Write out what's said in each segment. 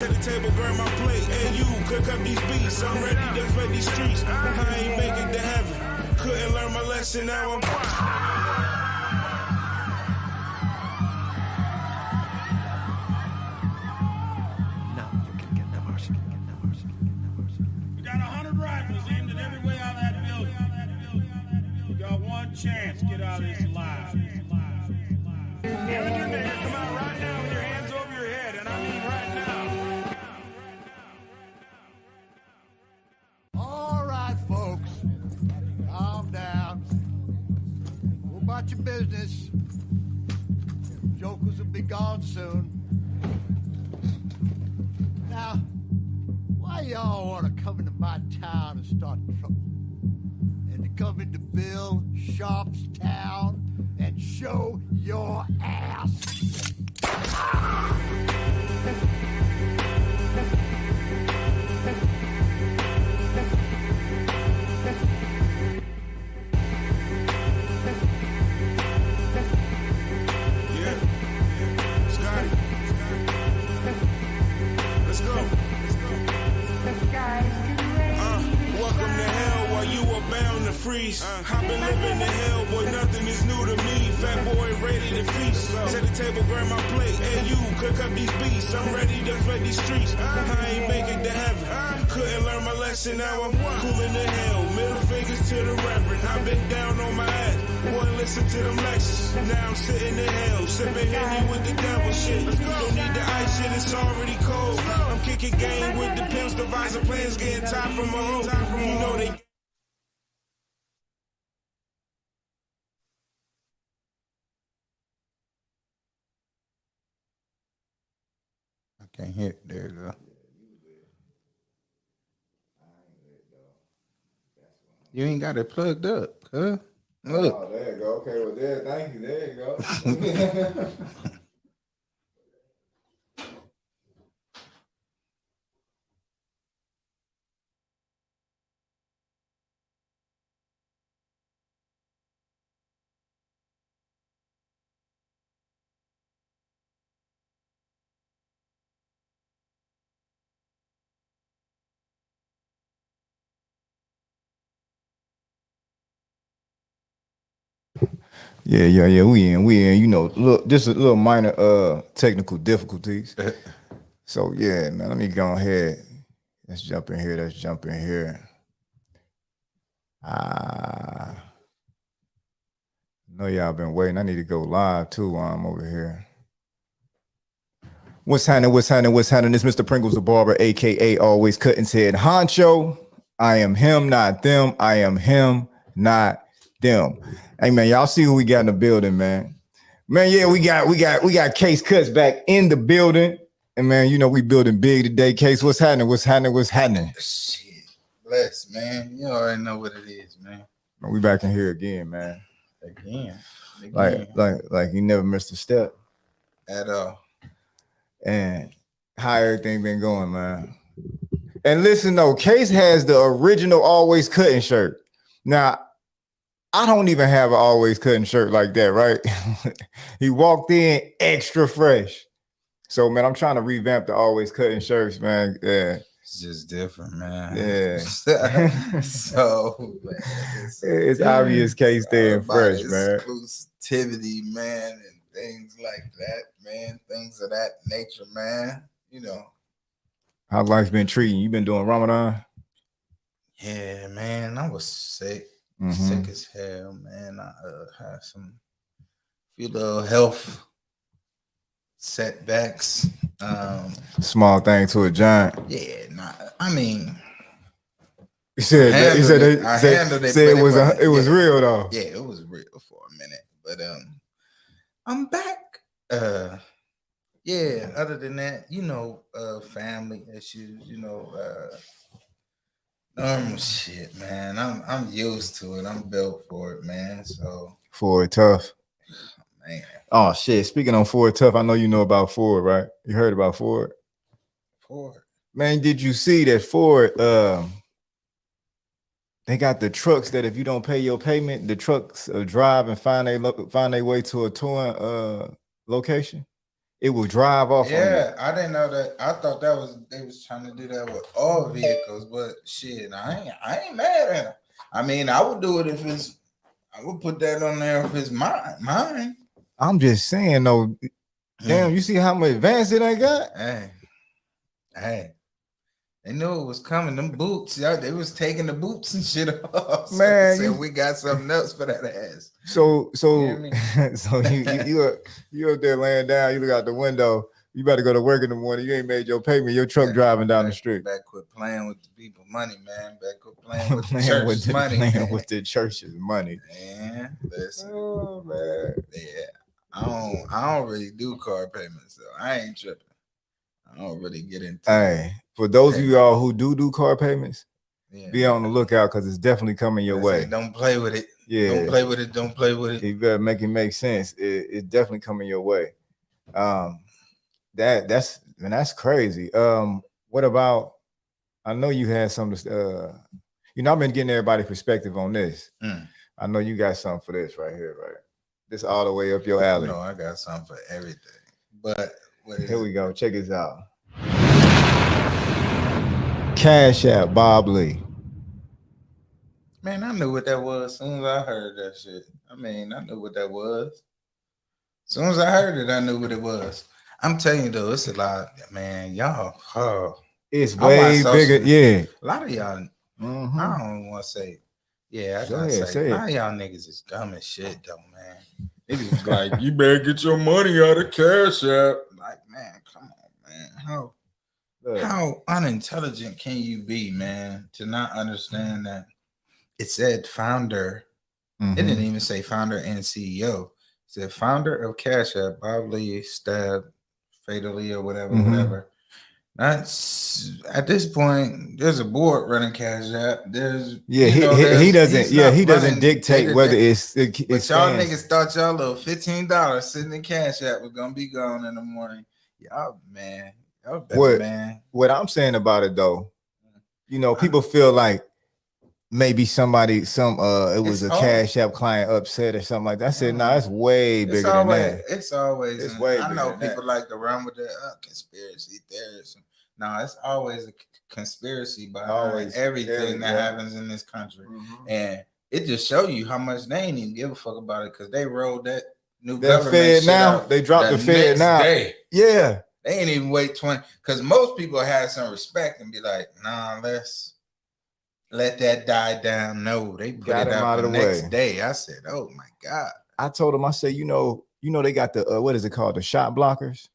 Set the table, grab my plate. Hey, you, cook up these beats. I'm ready to flood these streets. I ain't make it to heaven. Couldn't learn my lesson, now I'm... We got 100 rifles aimed at every way out of that building. You got one chance, get out of this alive. The other dude there, come out right now with your hands over your head, and I mean right now. All right, folks, calm down. Go about your business. Jokers will be gone soon. Now, why y'all want to come into my town and start trouble? And to come into Bill Sharp's town and show your ass? Welcome to hell while you are bound to freeze. I've been living in hell, boy, nothing is new to me. Fat boy ready to feast. Set the table, grab my plate. Hey, you, cook up these beats. I'm ready to flood these streets. I ain't make it to heaven. Couldn't learn my lesson, now I'm cooling to hell. Middle fingers to the reverend. I've been down on my ass. Boy, listen to them lectures. Now I'm sitting in hell, sipping Henny with the devil shit. Don't need the ice shit, it's already cold. I'm kicking game with the pimps, devising plans, getting top from a hoe. You know they... I can't hear it. There you go. You ain't got it plugged up, huh? Look. Oh, there you go. Okay, well, there, thank you. There you go. Yeah. We in. You know, look, just a little minor technical difficulties. So yeah, man, let me go ahead. Let's jump in here. I know y'all been waiting. I need to go live too while I'm over here. What's happening? It's Mr. Pringles the Barber, aka Always Cutting's Head Honcho. I am him, not them. I am him, not them. Hey man, y'all see who we got in the building, man. Man, yeah, we got Case Cuts back in the building. And man, you know we building big today. Case, what's happening? Shit, bless, man. You already know what it is, man. We back in here again, man. Again. Like you never missed a step At all. And how everything been going, man. And listen though, Case has the original Always Cutting shirt. Now, I don't even have an Always Cutting shirt like that, right? He walked in extra fresh. So, man, I'm trying to revamp the Always Cutting shirts, man. Yeah. It's just different, man. Yeah. So, man, it's obvious Case staying fresh, man. Exclusivity, man, and things like that, man. Things of that nature, man. You know. How life's been treating you? You been doing Ramadan? Yeah, man. I was sick. Mm-hmm. Sick as hell, man. I had few little health setbacks. Small thing to a giant. Yeah, nah. I mean, he said it was real though. Yeah, it was real for a minute, but I'm back. Yeah. Other than that, you know, family issues. You know, normal shit, man. I'm used to it. I'm built for it, man. So Ford tough. Man. Oh shit. Speaking on Ford tough, I know you know about Ford, right? You heard about Ford? Ford. Man, did you see that Ford they got the trucks that if you don't pay your payment, the trucks drive and find their way to a towing location? it will drive off on you. Yeah, I didn't know that. I thought that was they was trying to do that with all vehicles, but shit, I ain't mad at them. I mean, I would do it if it's. I would put that on there if it's mine. I'm just saying though. Damn, you see how much advanced it I got? Hey. They knew it was coming. Them boots, they was taking the boots and shit off. Man, so we got something else for that ass. So You hear me? so you up there laying down, you look out the window, you about to go to work in the morning, you ain't made your payment, your truck driving down the street. Back quit playing with the people money, man. Back quit playing with the church's money. Playing with the church's money. Man, listen. Oh man. Yeah. I don't really do car payments, though. I ain't tripping. I don't really get into Hey, for those of you all who do car payments, be on the lookout because it's definitely coming your way. Don't play with it. Yeah. Don't play with it. Don't play with it. You better make it make sense. It's definitely coming your way. That's crazy. What about, I know you had some I've been getting everybody's perspective on this. I know you got something for this right here, right? This all the way up your alley. No, I got something for everything. But here we go. Check this out. Cash App, Bob Lee. Man, I knew what that was as soon as I heard that shit. I mean, I knew what that was. As soon as I heard it, I knew what it was. I'm telling you though, it's a lot, man. Y'all, it's way bigger. Yeah, a lot of y'all. I don't want to say. Yeah, I gotta say, a lot of y'all niggas is dumb as shit, though, man. Niggas like, you better get your money out of Cash App. Like, man, come on, man. How unintelligent can you be, man, to not understand that it said founder. It didn't even say founder and CEO. It said founder of Cash App, Bob Lee, stabbed fatally or whatever. That's at this point, there's a board running Cash App. He doesn't dictate whether it's but y'all niggas thought y'all little $15 sitting in Cash App was gonna be gone in the morning. Y'all, man. What I'm saying about it though, people feel like maybe it was a Cash App client upset or something like that. I said, no, it's way bigger than that. It's way I know people like to run with the conspiracy theories. No, it's always a conspiracy behind everything that happens in this country. And it just show you how much they ain't even give a fuck about it because they rolled that new government Fed shit now. out They dropped the Fed now. Day. Yeah. They ain't even wait 20 because most people have some respect and be like, nah, let's let that die down. No, they put it out the next day. I said, oh my God. I told them, I said, they got the what is it called? The shot blockers.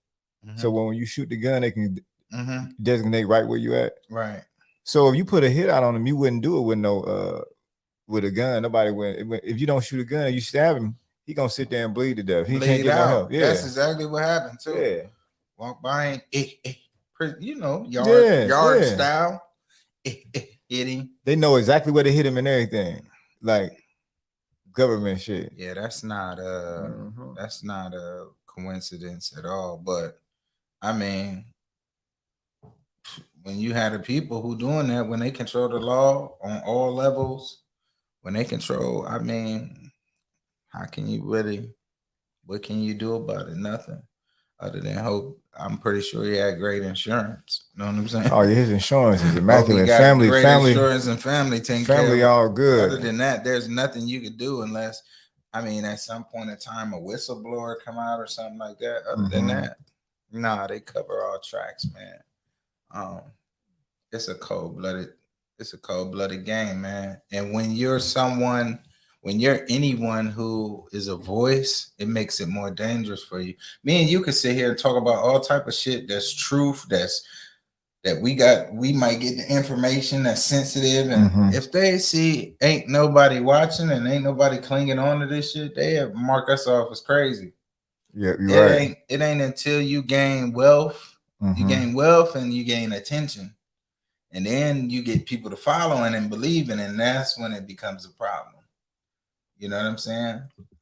So when you shoot the gun, they can designate right where you at. Right. So if you put a hit out on them, you wouldn't do it with with a gun. Nobody would. If you don't shoot a gun and you stab him, he gonna sit there and bleed to death. He can't get no help. Yeah, that's exactly what happened too. Yeah. Walk by and yard style. Hit him. They know exactly where to hit him and everything. Like government shit. Yeah, that's not a coincidence at all. But I mean, when you had the people who doing that, when they control the law on all levels, when they control, I mean, how can you really? What can you do about it? Nothing. Other than hope. I'm pretty sure he had great insurance. You know what I'm saying? Oh, yeah, his insurance is immaculate. Family insurance and family taking care of all good. Other than that, there's nothing you could do unless, I mean, at some point in time, a whistleblower come out or something like that. Other than that, they cover all tracks, man. It's a cold-blooded game, man. And when you're anyone who is a voice, it makes it more dangerous for you. Me and you can sit here and talk about all type of shit that's truth, that we might get the information that's sensitive. And if they see ain't nobody watching and ain't nobody clinging on to this shit, they have mark us off as crazy. Yeah, you're right. It ain't until you gain wealth, you gain wealth and you gain attention. And then you get people to following and believing, and that's when it becomes a problem. You know what I'm saying?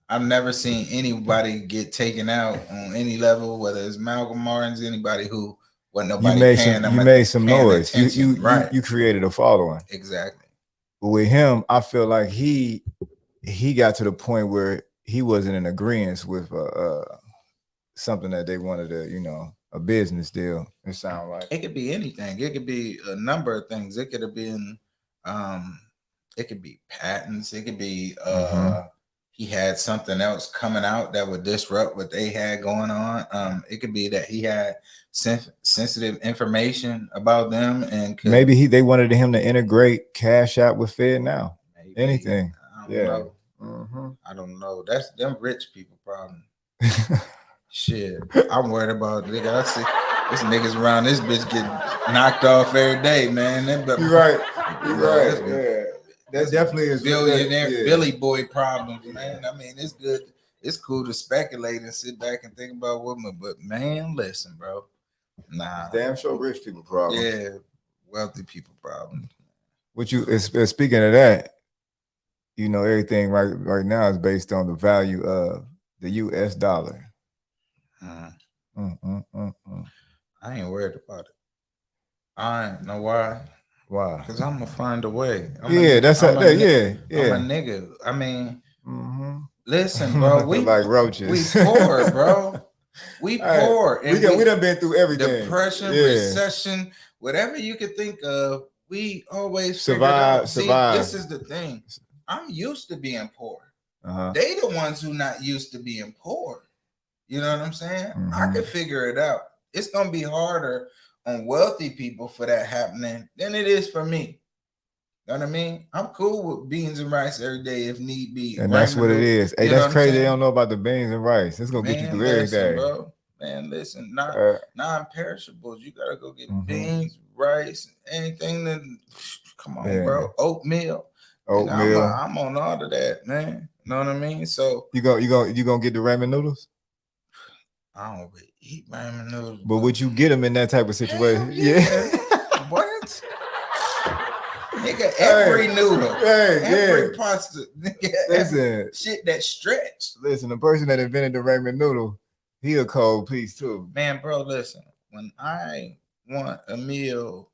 I've never seen anybody get taken out on any level, whether it's Malcolm Martin's, anybody who wasn't nobody paying them. You made some noise. You created a following. Exactly. But with him, I feel like he got to the point where he wasn't in agreement with something that they wanted to, you know, a business deal. It sounds like it could be anything. It could be a number of things. It could have been, it could be patents. It could be he had something else coming out that would disrupt what they had going on. It could be that he had sensitive information about them, and maybe they wanted him to integrate Cash App with FedNow. Maybe. Anything. I don't know. I don't know. That's them rich people problem. Shit, I'm worried about nigga. I see this niggas around this bitch get knocked off every day, man. You're right. You're right. Yeah. That definitely is billionaire Billy boy problems, man. I mean, it's good. It's cool to speculate and sit back and think about women, but man, listen, bro. Nah. Damn sure rich people problem. Yeah, wealthy people problem. What you speaking of that, you know, everything right now is based on the value of the US dollar. I ain't worried about it. I know why. Why? Because I'm gonna find a way. I'm a nigga. I mean, listen, bro. We like roaches. We poor, bro. We poor. And we done been through everything. Depression, recession, whatever you could think of. We always survive. See, this is the thing. I'm used to being poor. They the ones who not used to being poor. You know what I'm saying? I can figure it out. It's gonna be harder on wealthy people for that happening than it is for me. You know what I mean? I'm cool with beans and rice every day if need be. And that's what it is. Hey, that's crazy. They don't know about the beans and rice. It's gonna get you through every day. Bro. Man, listen, non-perishables. You gotta go get beans, rice, anything that come on, bro. Oatmeal. I'm on all of that, man. You know what I mean? So you gonna get the ramen noodles? I don't really eat ramen noodles. But would you get them in that type of situation? Yeah. What? Nigga, every noodle. Every pasta. Nigga, listen. Shit that stretch. Listen, the person that invented the ramen noodle, he a cold piece too. Man, bro, listen. When I want a meal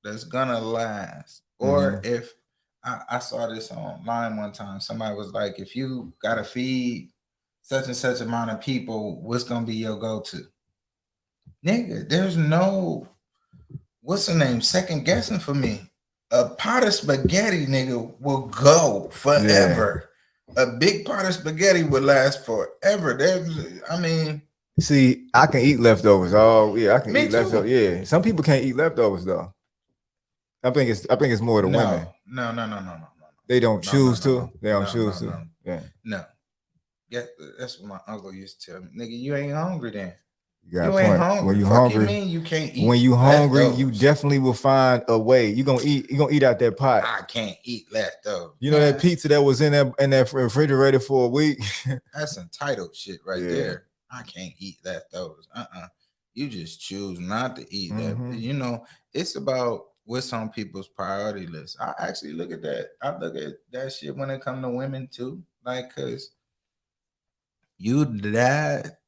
that's gonna last, or if I saw this online one time, somebody was like, if you gotta feed such and such amount of people, what's gonna be your go-to? Nigga, there's no, what's the name, second guessing for me. A pot of spaghetti, nigga, will go forever. Yeah. A big pot of spaghetti would last forever. See, I can eat leftovers. Oh yeah, I can eat leftovers. Yeah, some people can't eat leftovers though. I think it's more the women. No. They don't choose to. They don't choose to. Yeah. No. Yeah, that's what my uncle used to tell me. Nigga, you ain't hungry then. You ain't hungry. When you hungry, you mean you can't eat. When you hungry, you definitely will find a way. You gonna eat out that pot. I can't eat leftovers. You know that pizza that was in that refrigerator for a week. That's entitled shit right there. I can't eat leftovers. You just choose not to eat that. You know, it's about what's on people's priority list. I actually look at that. I look at that shit when it comes to women too. Like, cause you that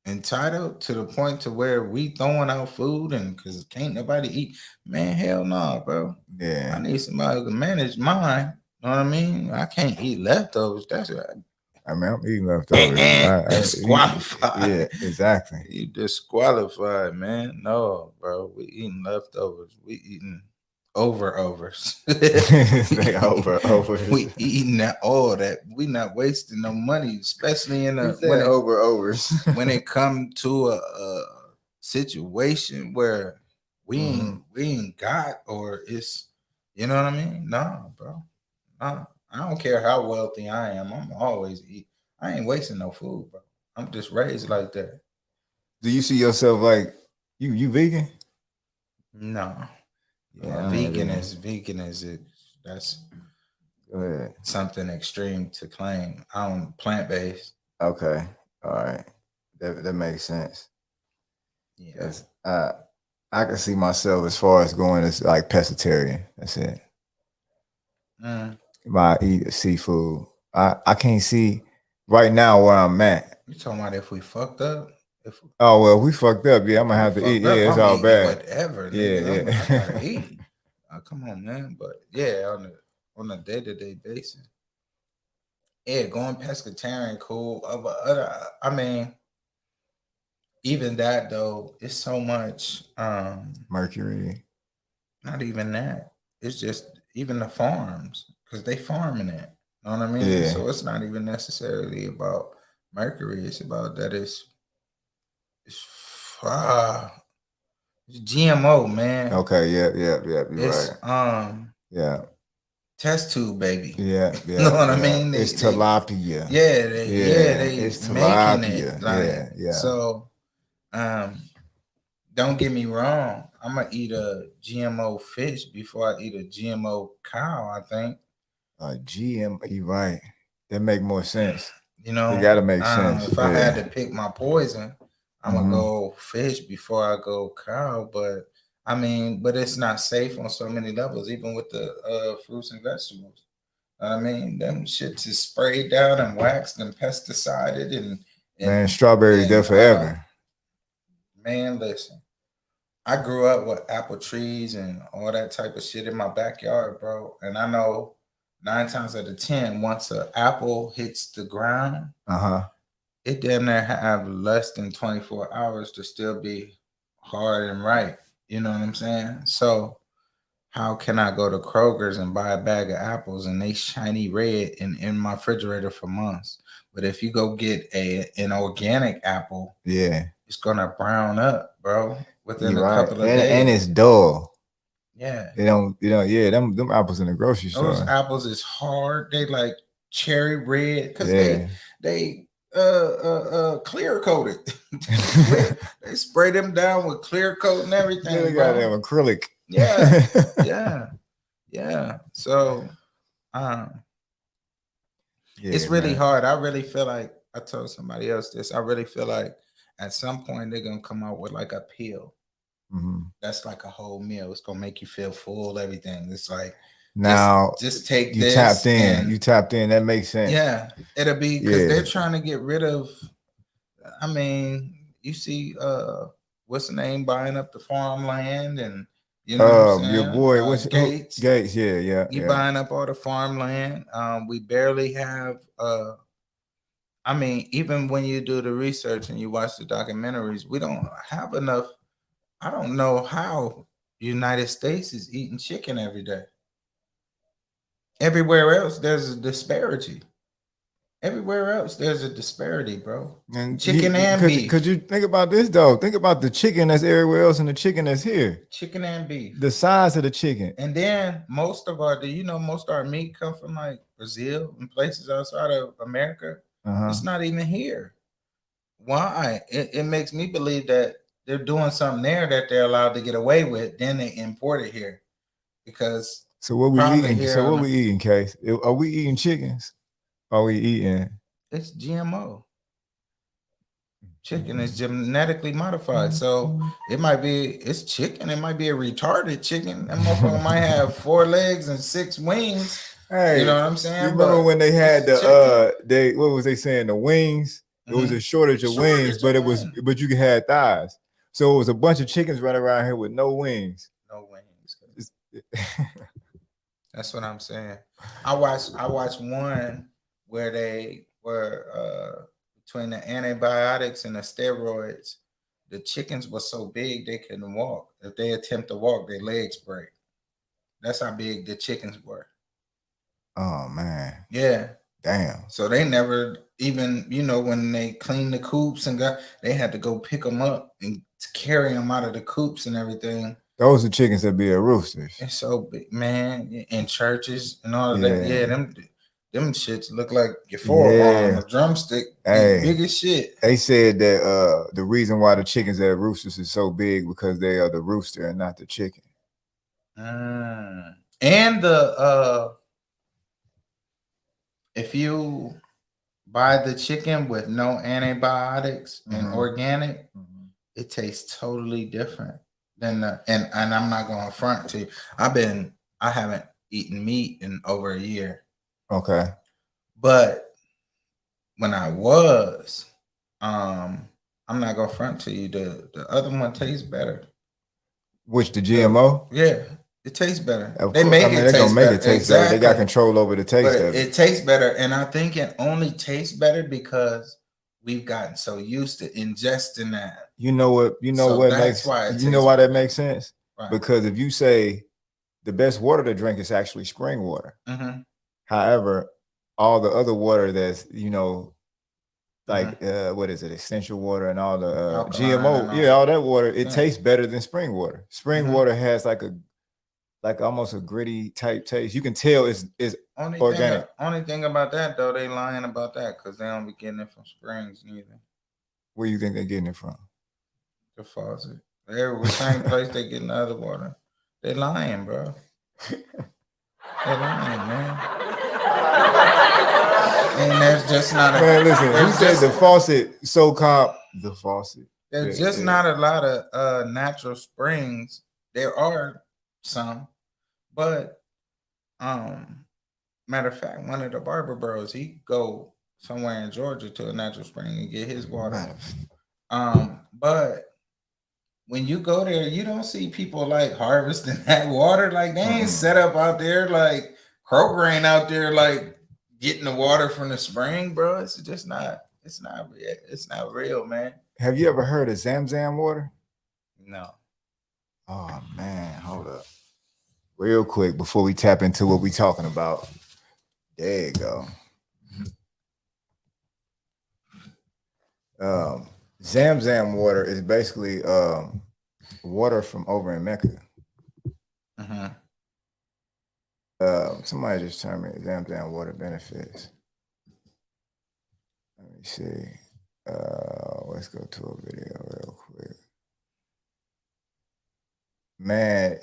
entitled to the point to where we throwing out food and because can't nobody eat. Man, hell no, bro. Yeah. I need somebody who can manage mine. You know what I mean? I can't eat leftovers. That's right. I mean, I'm eating leftovers. Disqualified. Yeah, exactly. You disqualified, man. No, bro. We eating leftovers. We eating overs. They overs. We eating all that. We not wasting no money, especially in overs. When it come to a situation where we ain't got, or it's, you know what I mean? No, bro. No. I don't care how wealthy I am. I'm always eat. I ain't wasting no food, bro. I'm just raised like that. Do you see yourself like you vegan? No. Yeah, vegan is it. That's something extreme to claim. I'm plant-based. Okay. All right. That makes sense. Yeah. I can see myself as far as going as like pescatarian. That's it. If I eat seafood, I can't see right now where I'm at. You talking about if we fucked up? We fucked up. Yeah, I'm gonna have to eat. Yeah, it's all bad. Whatever. Yeah. I gotta eat. Come on, man. But yeah, on a day-to-day basis. Yeah, going pescatarian, cool. I mean, even that though, it's so much mercury. Not even that. It's just even the farms because they farming it. You know what I mean? Yeah. So it's not even necessarily about mercury. It's about that it's GMO, man. Okay, yeah. You're It's right. Yeah. test tube, baby. Yeah. You know what I mean? It's tilapia. They it's making tilapia. it. Like, yeah. So, don't get me wrong. I'm gonna eat a GMO fish before I eat a GMO cow. I think. GMO, you're right. That make more sense. You know, it gotta make sense. If I had to pick my poison, I'm gonna go fish before I go cow. But I mean, but it's not safe on so many levels, even with the fruits and vegetables. I mean, them shits is sprayed down and waxed and pesticided and man, strawberries there forever. Man, listen. I grew up with apple trees and all that type of shit in my backyard, bro. And I know 9 times out of 10, once an apple hits the ground, it damn near have less than 24 hours to still be hard and ripe. You know what I'm saying? So how can I go to Kroger's and buy a bag of apples and they shiny red in my refrigerator for months? But if you go get an organic apple, it's gonna brown up, bro, within a couple of days. And it's dull. Yeah. They don't, them apples in the grocery store. Those apples is hard. They like cherry red because they clear coated. They spray them down with clear coat and everything. They got them acrylic. Yeah. So it's really hard. I really feel like I told somebody else this. I really feel like at some point they're gonna come out with like a pill. That's like a whole meal. It's gonna make you feel full. Everything. It's like now just take you this. You tapped in. That makes sense. Yeah, it'll be because they're trying to get rid of. I mean, you see, what's the name buying up the farmland and. You know what I'm saying? Your boy, what's Gates? Gates, yeah. You buying up all the farmland. We barely have. I mean, even when you do the research and you watch the documentaries, we don't have enough. I don't know how United States is eating chicken every day. Everywhere else, there's a disparity. Everywhere else, there's a disparity, bro. And chicken and beef. Could you think about this though? Think about the chicken that's everywhere else and the chicken that's here. Chicken and beef. The size of the chicken. And then most of our meat come from like Brazil and places outside of America. It's not even here. Why? It makes me believe that they're doing something there that they're allowed to get away with. Then they import it here because. So what we eating? So what we eating, Case? Are we eating chickens? Are we eating? It's GMO. Chicken is genetically modified, so it's chicken. It might be a retarded chicken. That motherfucker might have 4 legs and 6 wings. Hey, you know what I'm saying? You remember when they had what was they saying? The wings. It was a shortage of wings, but you could have thighs. So it was a bunch of chickens running around here with no wings. No wings. That's what I'm saying. I watched one where they were between the antibiotics and the steroids, the chickens were so big they couldn't walk. If they attempt to walk, their legs break. That's how big the chickens were. Oh man. Yeah. Damn. So they never even, when they cleaned the coops they had to go pick them up and carry them out of the coops and everything. Those are chickens that be at roosters. It's so big, man, in churches and all of that. Yeah, them shits look like your forearm, a drumstick, big as shit. They said that the reason why the chickens at roosters is so big because they are the rooster and not the chicken. And the if you buy the chicken with no antibiotics and organic, it tastes totally different than and I'm not going to front to you. I haven't eaten meat in over a year. Okay. But when I was, I'm not gonna front to you. The other one tastes better. Which, the GMO? Yeah, it tastes better. They're gonna make it taste better. They got control over the taste of it. It tastes better, and I think it only tastes better because we've gotten so used to ingesting that. You know what? You know what makes why that makes sense? Right. Because if you say the best water to drink is actually spring water. Mm-hmm. However, all the other water that's, like what is it, essential water and all the GMO, all that water, it tastes better than spring water. Spring water has like almost a gritty type taste. You can tell it's organic. Only thing about that though, they lying about that because they don't be getting it from springs neither. Where you think they're getting it from? The faucet. They're the same place they getting the other water. They lying, bro. They lying, man. And that's just not a man. Listen, you said the faucet, the faucet. There's just not a lot of natural springs. There are some, but matter of fact, one of the Barber Bros, he go somewhere in Georgia to a natural spring and get his water. But when you go there, you don't see people like harvesting that water. Like they ain't set up out there like Kroger ain't out there like getting the water from the spring, bro. It's just not. It's not real, man. Have you ever heard of Zamzam water? No. Oh man, hold up. Real quick before we tap into what we talking about. There you go. Zamzam water is basically water from over in Mecca. Somebody just told me Zamzam water benefits. Let me see. Let's go to a video real quick. Man.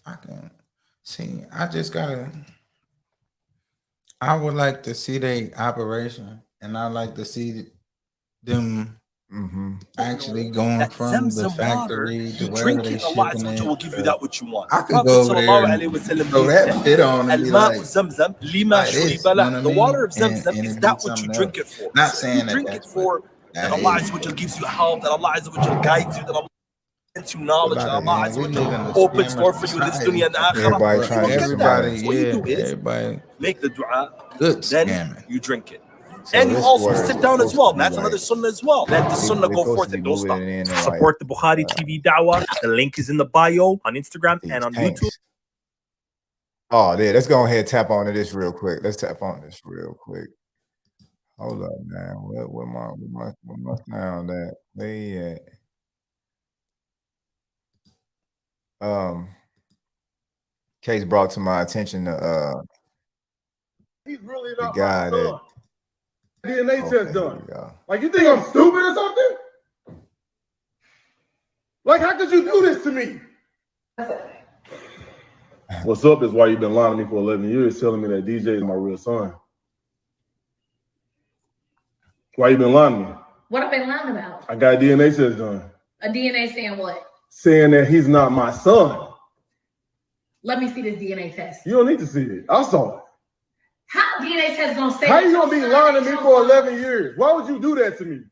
I can see. I would like to see their operation, and I like to see them actually going from the factory to wherever they shipping it. will give you that what you want. I could go over there and throw that fit on and be like, the water of Zamzam is that what you drink it for. Not saying you drink it for that Allah gives you help, that Allah guides you, that Allah into knowledge, that Allah opens door for you in this dunya and akhirah. Everybody make the dua, good then scamming. You drink it. So and you also sit down as well. That's another sunnah as well. Let the sunnah go forth and don't stop. Support the Bukhari TV Dawah. The link is in the bio on Instagram and on YouTube. Oh, yeah. Let's go ahead and tap onto this real quick. Let's tap on this real quick. Hold up, man. Where my sound at? Where he at? Case brought to my attention he's really the not guy that DNA test done. Like, you think I'm stupid or something? Like, how could you do this to me? What's up is why you've been lying to me for 11 years, telling me that DJ is my real son. Why you been lying to me? What have I been lying about? I got a DNA test done. A DNA saying what? Saying that he's not my son. Let me see this DNA test. You don't need to see it. I saw it. How DNA test gonna say? How you gonna be lying to me for 11 years? Why would you do that to me?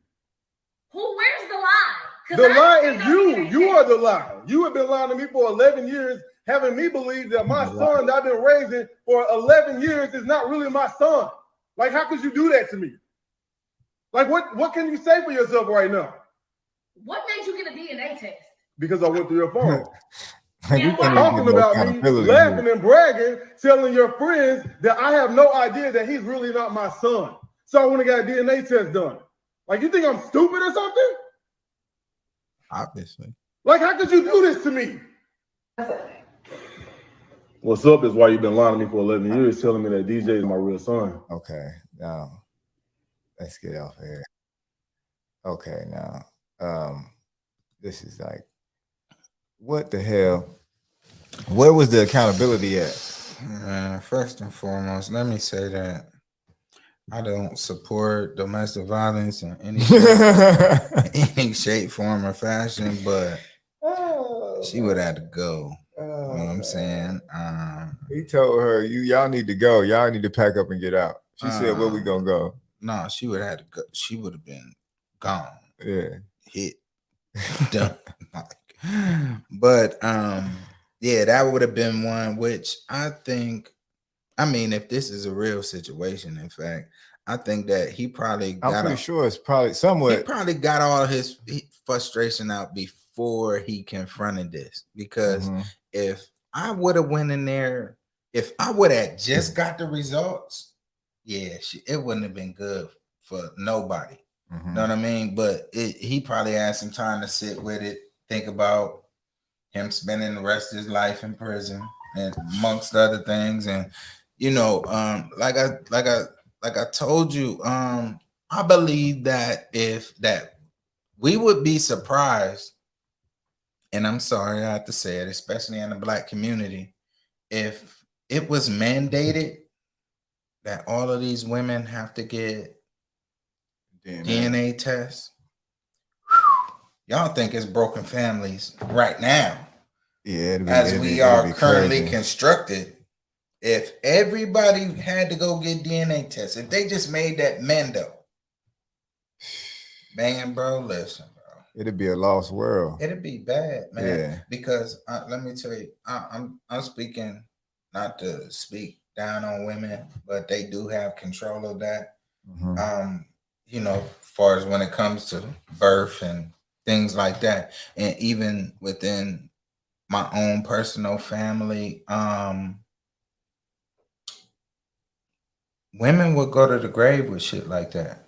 Where's the lie? The lie is you. You are the lie. You have been lying to me for 11 years, having me believe that my son that I've been raising for 11 years is not really my son. Like, how could you do that to me? Like, what can you say for yourself right now? What made you get a DNA test? Because I went through your phone. You're talking about me, laughing and bragging, telling your friends that I have no idea that he's really not my son. So I went and got a DNA test done. Like, you think I'm stupid or something? Obviously. Like, how could you do this to me? What's up is why you've been lying to me for 11 years, telling me that DJ is my real son. Okay, now let's get off here. Okay, now this is like, what the hell? Where was the accountability at? First and foremost, let me say that I don't support domestic violence in any shape, form, or fashion, but she would have to go. You know what I'm saying? He told her, y'all need to go. Y'all need to pack up and get out. She said, where we gonna go? No, she would have had to go. She would have been gone. Yeah. Hit. Done. But Yeah, that would have been one, which I think, I mean, if this is a real situation, in fact, I think that he probably got, I'm pretty sure it's probably somewhat. He probably got all his frustration out before he confronted this. Because if I would have went in there, if I would have just got the results, yeah, it wouldn't have been good for nobody. Know what I mean? But he probably had some time to sit with it, think about him spending the rest of his life in prison and amongst other things. And you know, like I told you, I believe that we would be surprised, and I'm sorry I have to say it, especially in the Black community, if it was mandated that all of these women have to get DNA tests. Y'all think it's broken families right now. Yeah, as we are currently constructed. If everybody had to go get DNA tests, if they just made that Mendo, man, bro, listen, bro, it'd be a lost world. It'd be bad, man. Yeah. Because let me tell you, I'm speaking not to speak down on women, but they do have control of that. You know, as far as when it comes to birth and things like that, and even within my own personal family, women would go to the grave with shit like that.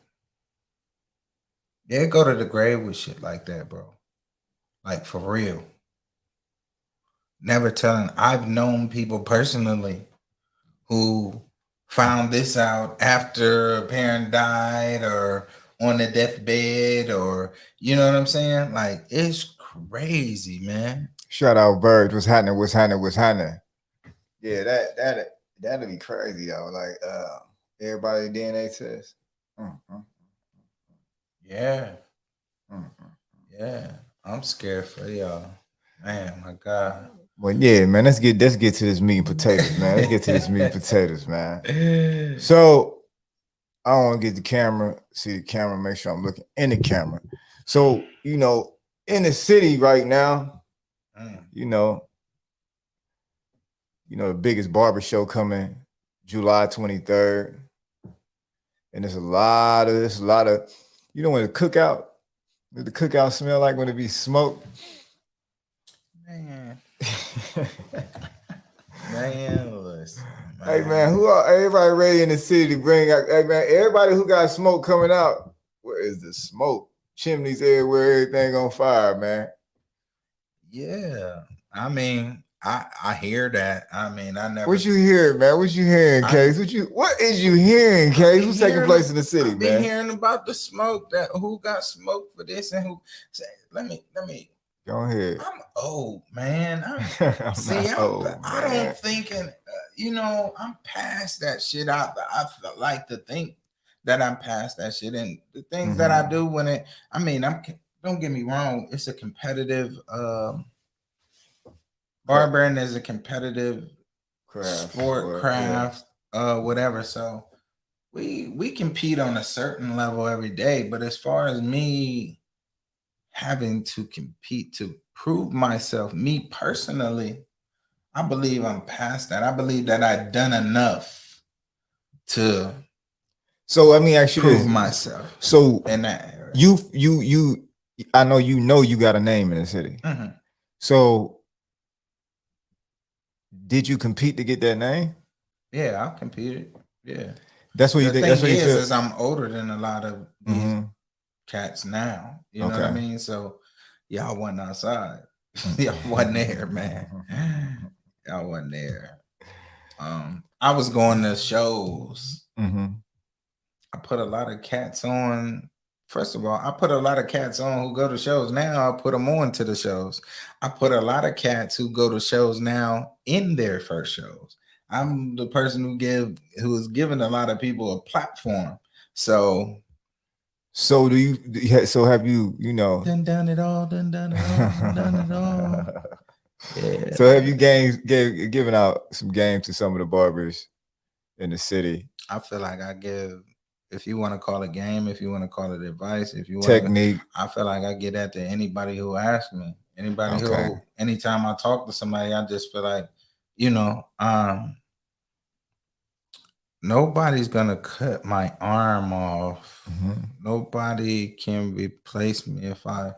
They go to the grave with shit like that, bro. Like for real. Never telling. I've known people personally who found this out after a parent died or on the deathbed, or you know what I'm saying? Like it's crazy, man. Shout out Bird. What's happening? What's happening? What's happening? Yeah, that'd be crazy though. Like everybody DNA test. Yeah. Yeah. I'm scared for y'all. Man, my God. Well, yeah, man. Let's get to this meat and potatoes, man. Let's get to this meat and potatoes, man. So I don't want to get the camera, see the camera, make sure I'm looking in the camera. So, you know, in the city right now, you know, the biggest barber show coming July 23rd. And there's a lot of, you know, when the cookout smell like when it be smoked. Man. Man, listen. Hey man, everybody ready in the city to bring out? Hey man, everybody who got smoke coming out. Where is the smoke? Chimneys everywhere, everything on fire, man. Yeah, I mean, I hear that. I mean, I never. What you hearing, man? What you hearing, Case? What is you hearing, Case? What's taking place in the city, man? Been hearing about the smoke, that who got smoked for this and who. Let me. Go ahead. I'm old, man. I don't think, you know, I'm past that shit. I like to think that I'm past that shit, and the things that I do when it. I mean, don't get me wrong. It's a competitive. Barbering is a competitive craft, whatever. So we compete on a certain level every day. But as far as me having to compete to prove myself, me personally, I believe I'm past that. I believe that I've done enough to. So let me ask you prove this. myself. So in that area. you, I know you got a name in the city. So did you compete to get that name? Yeah, I competed. Yeah, that's what you think. That's what you feel. Is I'm older than a lot of these cats now. You know what I mean? So y'all wasn't outside. Y'all wasn't there, man. Y'all wasn't there. I was going to shows. I put a lot of cats on. First of all, I put a lot of cats on who go to shows now. I put them on to the shows. I put a lot of cats who go to shows now in their first shows. I'm the person who is giving a lot of people a platform. So have you, done it all. Yeah. So have you given out some games to some of the barbers in the city? I feel like I give, if you want to call it game, if you want to call it advice, if you want technique, I feel like I get that to anybody who asks me. Anybody who, anytime I talk to somebody, I just feel like, nobody's gonna cut my arm off. Nobody can replace me. If I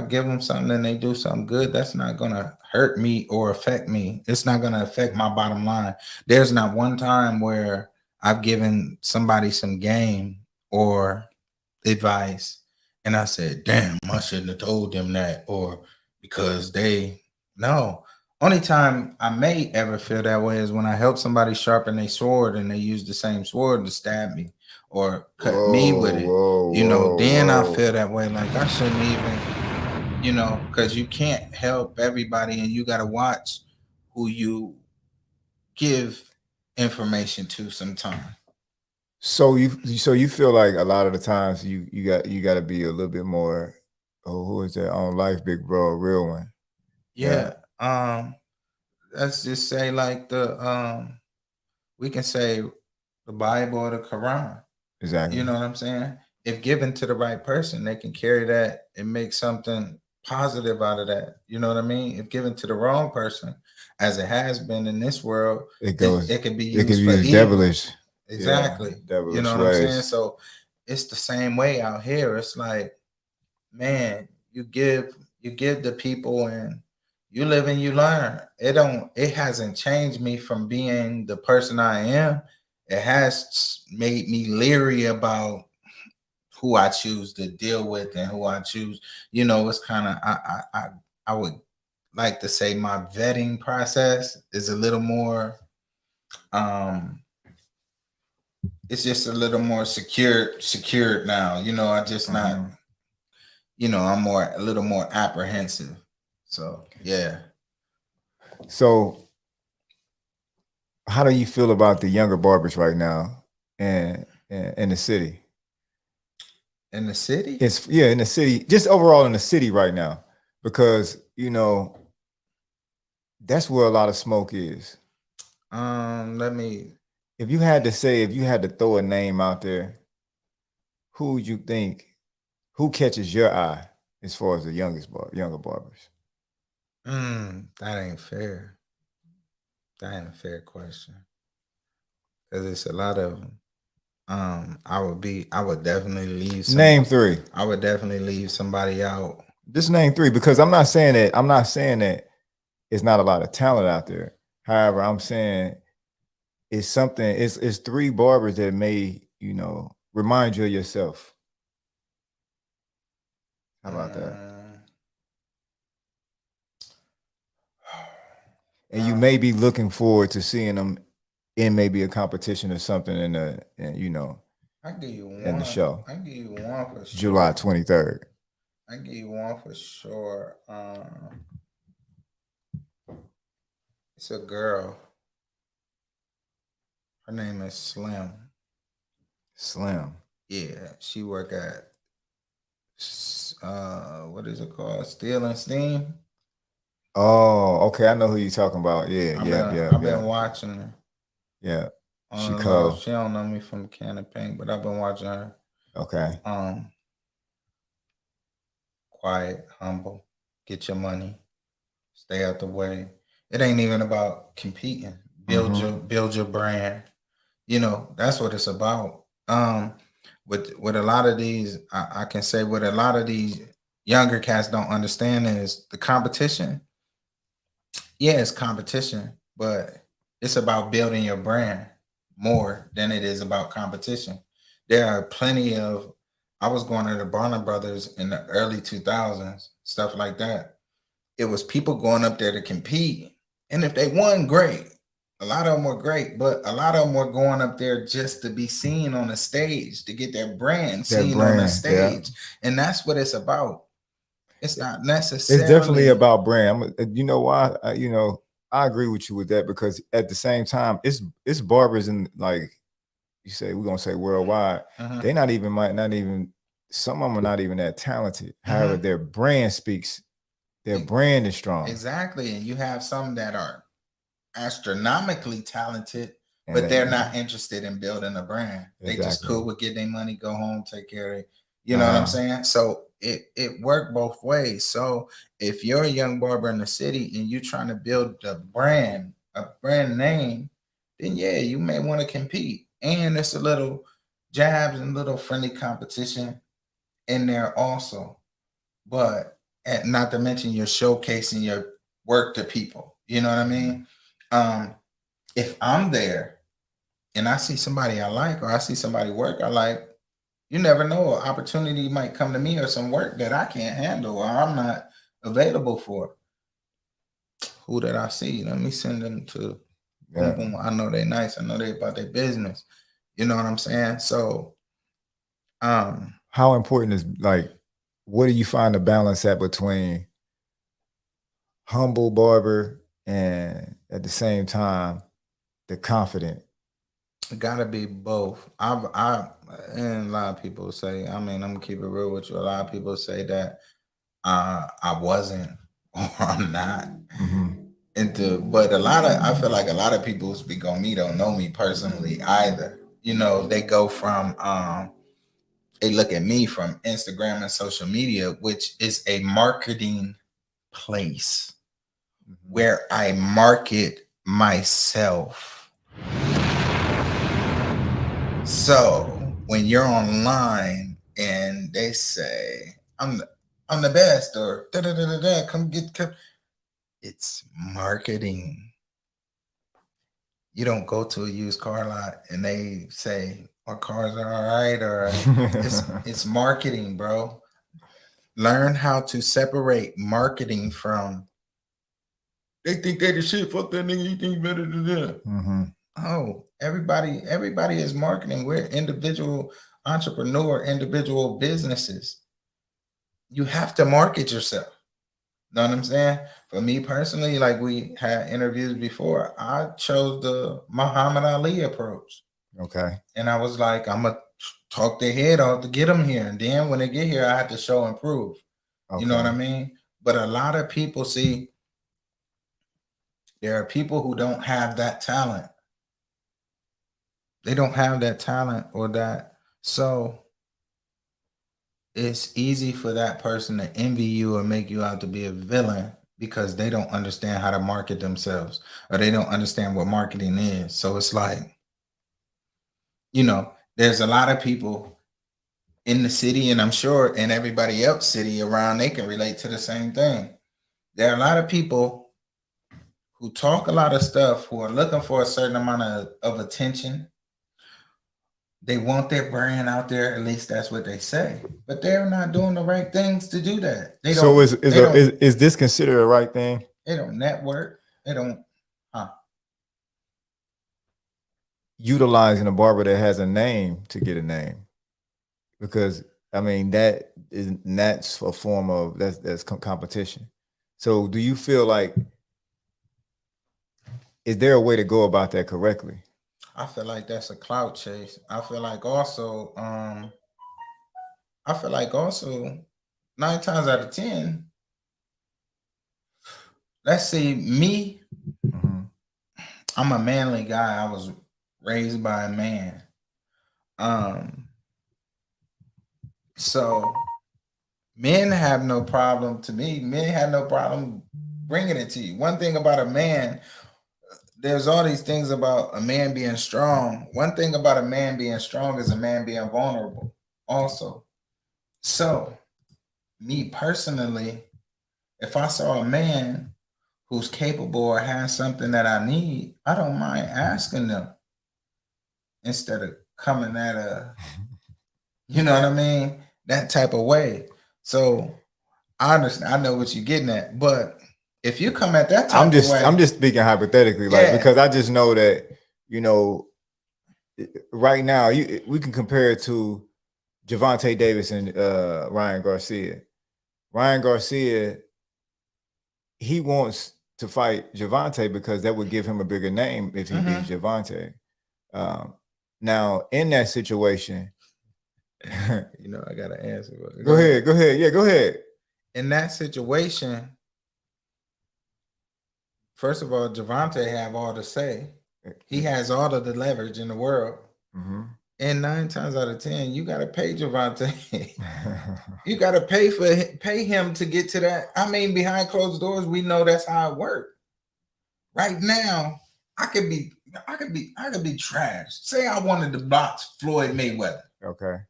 give them something and they do something good, that's not gonna hurt me or affect me. It's not gonna affect my bottom line. There's not one time where I've given somebody some game or advice and I said, damn, I shouldn't have told them that, or because no. Only time I may ever feel that way is when I help somebody sharpen their sword and they use the same sword to stab me or cut me with it. Then I feel that way. Like I shouldn't even, because you can't help everybody and you got to watch who you give information to sometimes. So you feel like a lot of the times you got to be a little bit more, who is that on Life, Big Bro, a real one? Yeah. Let's just say like we can say the Bible or the Quran. Exactly. You know what I'm saying? If given to the right person, they can carry that and make something positive out of that. You know what I mean? If given to the wrong person, as it has been in this world, it can be used for evil. Devilish. Exactly. Yeah, devilish you know what ways. I'm saying? So it's the same way out here. It's like, man, you give the people and you live and you learn. It hasn't changed me from being the person I am. It has made me leery about who I choose to deal with and who I choose. It's kind of I would like to say my vetting process is a little more it's just a little more secured now. I just not I'm a little more apprehensive. So yeah. So how do you feel about the younger barbers right now and in the city? In the city? In the city, just overall in the city right now, because that's where a lot of smoke is. If you had to throw a name out there, who would you think, who catches your eye as far as the younger barbers? That ain't fair. That ain't a fair question. Because it's a lot of them. I would definitely leave name 3. I would definitely leave somebody out. Just name 3, because I'm not saying that it's not a lot of talent out there. However, I'm saying it's 3 barbers that may, remind you of yourself. How about that? And you may be looking forward to seeing them in maybe a competition or something in the I give you one in the show. I give you one for sure. July 23rd. I give you one for sure. It's a girl. Her name is Slim. Slim. Yeah, she work at what is it called? Steel and Steam. Oh, okay. I know who you're talking about. Yeah, I've been watching her. Yeah. She don't know me from Can of Pink, but I've been watching her. Okay. Quiet, humble, get your money, stay out the way. It ain't even about competing. Build your brand. That's what it's about. With a lot of these, I can say what a lot of these younger cats don't understand is the competition. Yeah, it's competition, but it's about building your brand more than it is about competition. There are plenty of, I was going to the Barber Brothers in the early 2000s, stuff like that. It was people going up there to compete. And if they won, great. A lot of them were great, but a lot of them were going up there just to be seen on the stage, to get their brand seen on the stage. Yeah. And that's what it's about. It's not necessarily. It's definitely about brand. You know why? I agree with you with that, because at the same time, it's barbers and, like you say, we're gonna say worldwide. They might not even. Some of them are not even that talented. However, their brand speaks. Their brand is strong. Exactly, and you have some that are astronomically talented, but they're not interested in building a brand. They just cool with getting their money, go home, take care of it. You know what I'm saying? So it worked both ways. So if you're a young barber in the city and you're trying to build a brand name, then yeah, you may want to compete. And it's a little jabs and little friendly competition in there also. But not to mention you're showcasing your work to people. You know what I mean? If I'm there and I see somebody I like, or I see somebody work I like, you never know, an opportunity might come to me or some work that I can't handle or I'm not available for. Who did I see? Let me send them to boom, boom. I know they're nice. I know they about their business. You know what I'm saying? So how important is, like, what do you find the balance at between humble barber and at the same time the confident? It gotta be both. And a lot of people say, I mean, I'm gonna keep it real with you. A lot of people say that I wasn't or I'm not into, but I feel like a lot of people who speak on me don't know me personally either. You know, they go from they look at me from Instagram and social media, which is a marketing place where I market myself. So when you're online and they say I'm the best, or da da da da da, come, it's marketing. You don't go to a used car lot and they say our cars are all right, or it's marketing, bro. Learn how to separate marketing from they think they the shit. Fuck that nigga. You think better than that? Oh, everybody is marketing. We're individual entrepreneur, individual businesses. You have to market yourself. Know what I'm saying? For me personally, like we had interviews before, I chose the Muhammad Ali approach. Okay. And I was like, I'm gonna talk their head off to get them here. And then when they get here, I have to show and prove. Okay. You know what I mean? But a lot of people see, there are people who don't have that talent. They don't have that talent or that. So it's easy for that person to envy you or make you out to be a villain because they don't understand how to market themselves, or they don't understand what marketing is. So it's like, you know, there's a lot of people in the city, and I'm sure in everybody else city around, they can relate to the same thing. There are a lot of people who talk a lot of stuff, who are looking for a certain amount of attention. They want their brand out there, at least that's what they say, but they're not doing the right things to do that. They so is this considered a right thing? They don't network. They don't utilizing a barber that has a name to get a name, because I mean that's a form of that's competition. So do you feel like, is there a way to go about that correctly? I feel like that's a clout chase. I feel like also 9 times out of 10, let's see, me, I'm a manly guy. I was raised by a man. So men have no problem, to me, men have no problem bringing it to you. One thing about a man, there's all these things about a man being strong. One thing about a man being strong is a man being vulnerable also. So me personally, if I saw a man who's capable or has something that I need, I don't mind asking them instead of coming at you know what I mean? That type of way. So I understand. I know what you're getting at, but if you come at that type of way, I'm just speaking hypothetically, like, because I just know that, you know, right now we can compare it to Gervonta Davis and Ryan Garcia. Ryan Garcia, he wants to fight Gervonta because that would give him a bigger name if he beats Gervonta. Now in that situation, you know, I gotta answer. Go ahead. Yeah, go ahead. In that situation, first of all, Gervonta have all to say. He has all of the leverage in the world. And 9 times out of 10, you gotta pay Javante. You gotta pay him to get to that. I mean, behind closed doors, we know that's how it works. Right now, I could be trashed. Say I wanted to box Floyd Mayweather. Okay.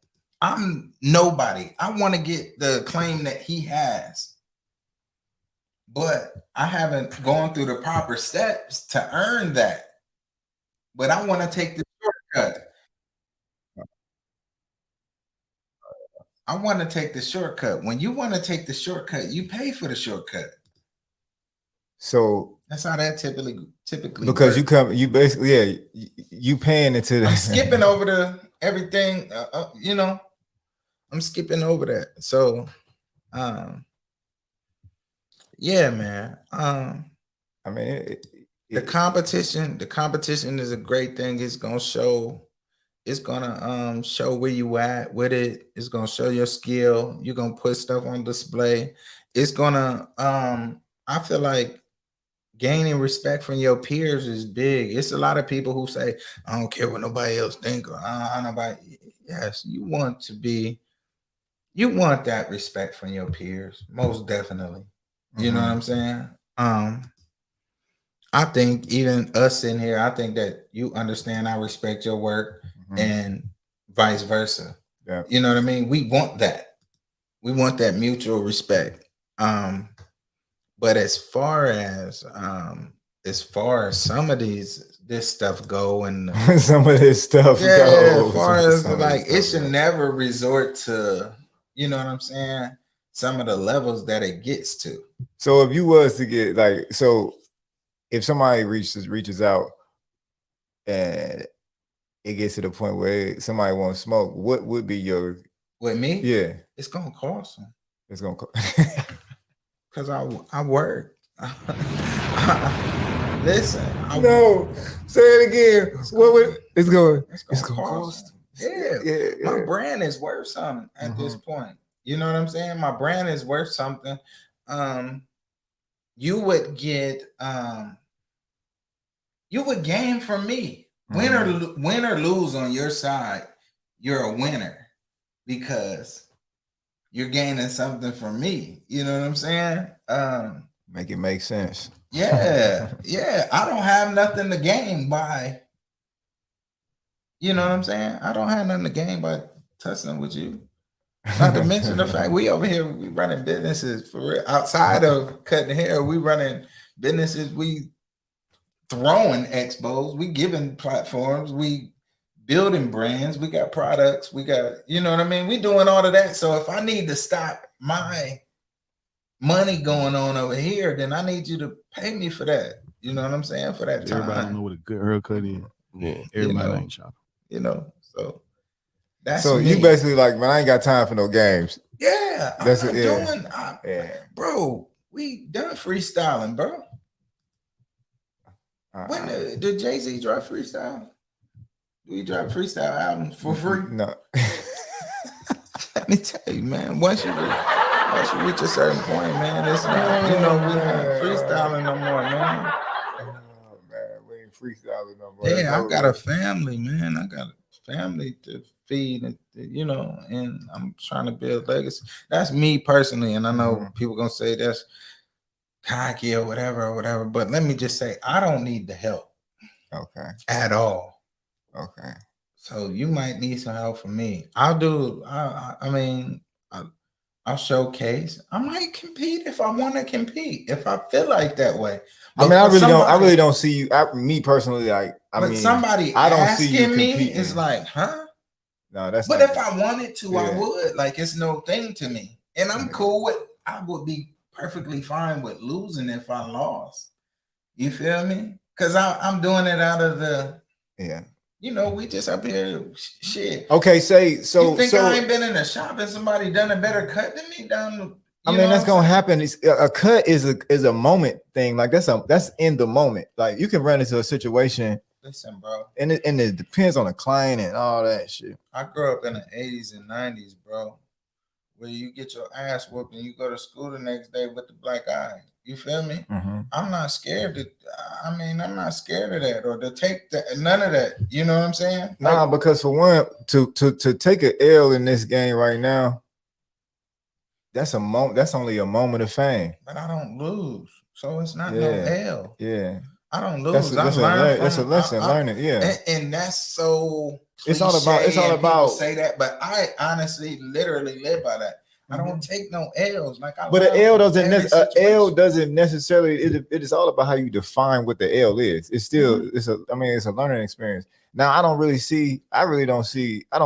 I'm nobody. I want to get the claim that he has, but I haven't gone through the proper steps to earn that. But I want to take the shortcut. I want to take the shortcut. When you want to take the shortcut, you pay for the shortcut. So that's how that typically because works. you basically you paying into the. I'm skipping over the everything. I'm skipping over that. So, yeah, man. I mean, the competition is a great thing. It's gonna show where you at with it. It's gonna show your skill. You're gonna put stuff on display. It's gonna I feel like gaining respect from your peers is big. It's a lot of people who say, I don't care what nobody else think, or nobody. Yes, you want that respect from your peers, most definitely. You know what I'm saying? I think even us in here, I think that you understand I respect your work and vice versa. Yeah. You know what I mean? We want that. We want that mutual respect. But as far as some of this stuff go and some of this stuff go. As far as like it should never resort to, you know what I'm saying? Some of the levels that it gets to. So if you was to get if somebody reaches out and it gets to the point where somebody wants smoke, what would be your with me? Yeah, it's gonna cost them. It's gonna cost because I work. Listen, no, say it again. It's gonna cost. Yeah, my brand is worth something at this point. You know what I'm saying? My brand is worth something. You would gain from me. Win or lose on your side, you're a winner because you're gaining something from me. You know what I'm saying? Make it make sense. Yeah. I don't have nothing to gain by, you know what I'm saying? I don't have nothing to gain by tussling with you. Not to mention the fact we over here, we running businesses for real. Outside of cutting hair, we running businesses, we throwing expos, we giving platforms, we building brands, we got products, we got, you know what I mean? We doing all of that. So if I need to stop my money going on over here, then I need you to pay me for that. You know what I'm saying? For that time. Everybody don't know what a good haircut is. Yeah, everybody ain't shopping. You know, so that's so me. You basically like, man, I ain't got time for no games. Yeah, that's I'm not doing. Bro, we done freestyling, bro. When did Jay-Z drop freestyle? We drop freestyle albums for free? No. Let me tell you, man. Once you reach a certain point, man, it's not, you know, we're not freestyling no more, man. Oh, man, we ain't freestyling no more. Yeah, I got a family, man. I got a family to feed, and you know, and I'm trying to build legacy. That's me personally, and I know people gonna say that's cocky or whatever. But let me just say, I don't need the help. Okay. At all. Okay. So you might need some help from me. I'll do. I mean, I'll showcase. I might compete if I want to compete. If I feel like that way. But I mean, I really don't see you. Me personally, like, I mean, somebody I don't see you competing. It's like, huh? No, that's. But if I wanted to, I would. Like, it's no thing to me, and I'm cool with. I would be perfectly fine with losing if I lost. You feel me? Because I'm doing it out of the. Yeah. You know, we just up here, shit. Okay, so. You think I ain't been in the shop and somebody done a better cut than me down? I mean, that's gonna happen. A cut is a moment thing. Like that's in the moment. Like you can run into a situation. Listen, bro. And it depends on the client and all that shit. I grew up in the 80s and 90s, bro, where you get your ass whooped and you go to school the next day with the black eye. You feel me? I'm not scared I'm not scared of that or to take that, none of that. You know what I'm saying? Nah, like, because for one, to take an L in this game right now, that's only a moment of fame. But I don't lose, so it's not no L. Yeah, I don't lose. That's a lesson learning. Yeah, and that's so. It's all about. People say that, but I honestly, literally live by that. I don't take no L's. But an L doesn't necessarily. It is all about how you define what the L is. It's still it's a learning experience. Now I don't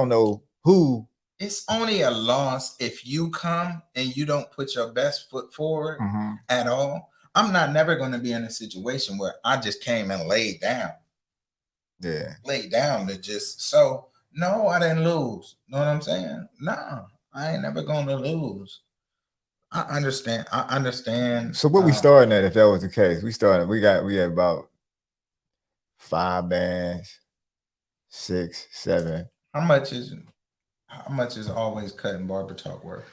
know who. It's only a loss if you come and you don't put your best foot forward at all. I'm never going to be in a situation where I just came and laid down. Yeah, laid down to just so. No, I didn't lose. Know what I'm saying? No. I ain't never gonna lose. I understand. So what we starting at if that was the case? We had about 5 bands, 6, 7. How much is always cutting barber talk worth?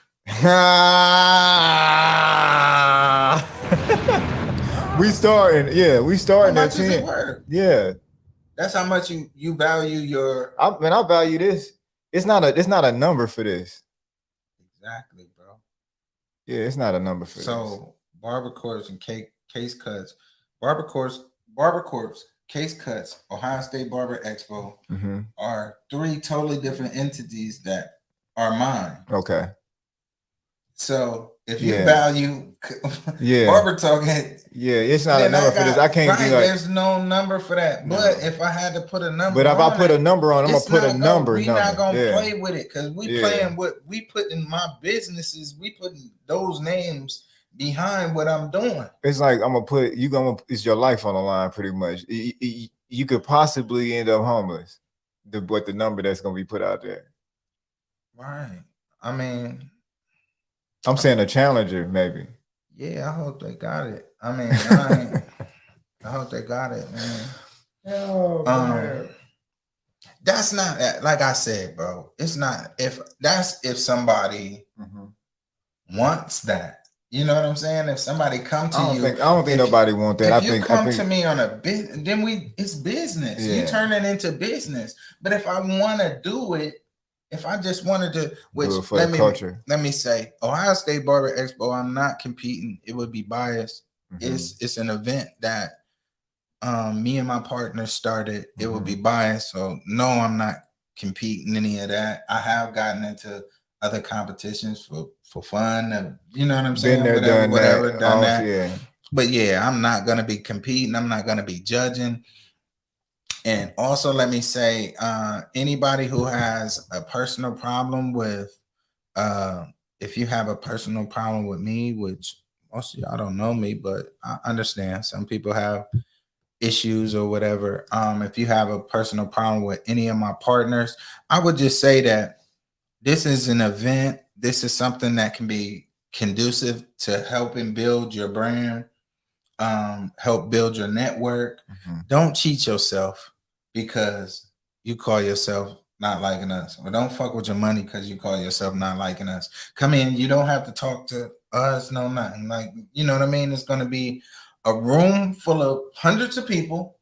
We starting at 10. Yeah. That's how much you value your. I value this. It's not a number for this. Exactly, bro. Yeah, it's not a number for this. So barber corps and case cuts, barber corps, case cuts, Ohio State Barber Expo are 3 totally different entities that are mine. Okay. So if you value barber talk, it's not a number for this. I can't be like, there's no number for that. No. But if I had to put a number, but if I put a number on, I'm gonna put a number. We're not gonna play with it because we playing what we put in my businesses. We putting those names behind what I'm doing. It's like I'm gonna put it's your life on the line, pretty much. You could possibly end up homeless. What the number that's gonna be put out there. Right. I mean. I'm saying a challenger, maybe. Yeah, I hope they got it. I mean, I hope they got it, man. Oh, man. That's not like I said, bro. It's not if somebody wants that. You know what I'm saying? If somebody come to you, I don't think nobody want that. If you come to me on a bit, then it's business. Yeah. You turn it into business. But if I want to do it. If I just wanted to, let me say, Ohio State Barber Expo, I'm not competing. It would be biased. It's an event that me and my partner started. It would be biased. So no, I'm not competing any of that. I have gotten into other competitions for fun. You know what I'm saying? Done that. Yeah. But yeah, I'm not gonna be competing. I'm not gonna be judging. And also, let me say, anybody who has a personal problem with, if you have a personal problem with me, which most of y'all don't know me, but I understand some people have issues or whatever. If you have a personal problem with any of my partners, I would just say that this is an event. This is something that can be conducive to helping build your brand, help build your network. Don't cheat yourself because you call yourself not liking us, or don't fuck with your money because you call yourself not liking us. Come in, you don't have to talk to us, no nothing. Like, you know what I mean? It's going to be a room full of hundreds of people,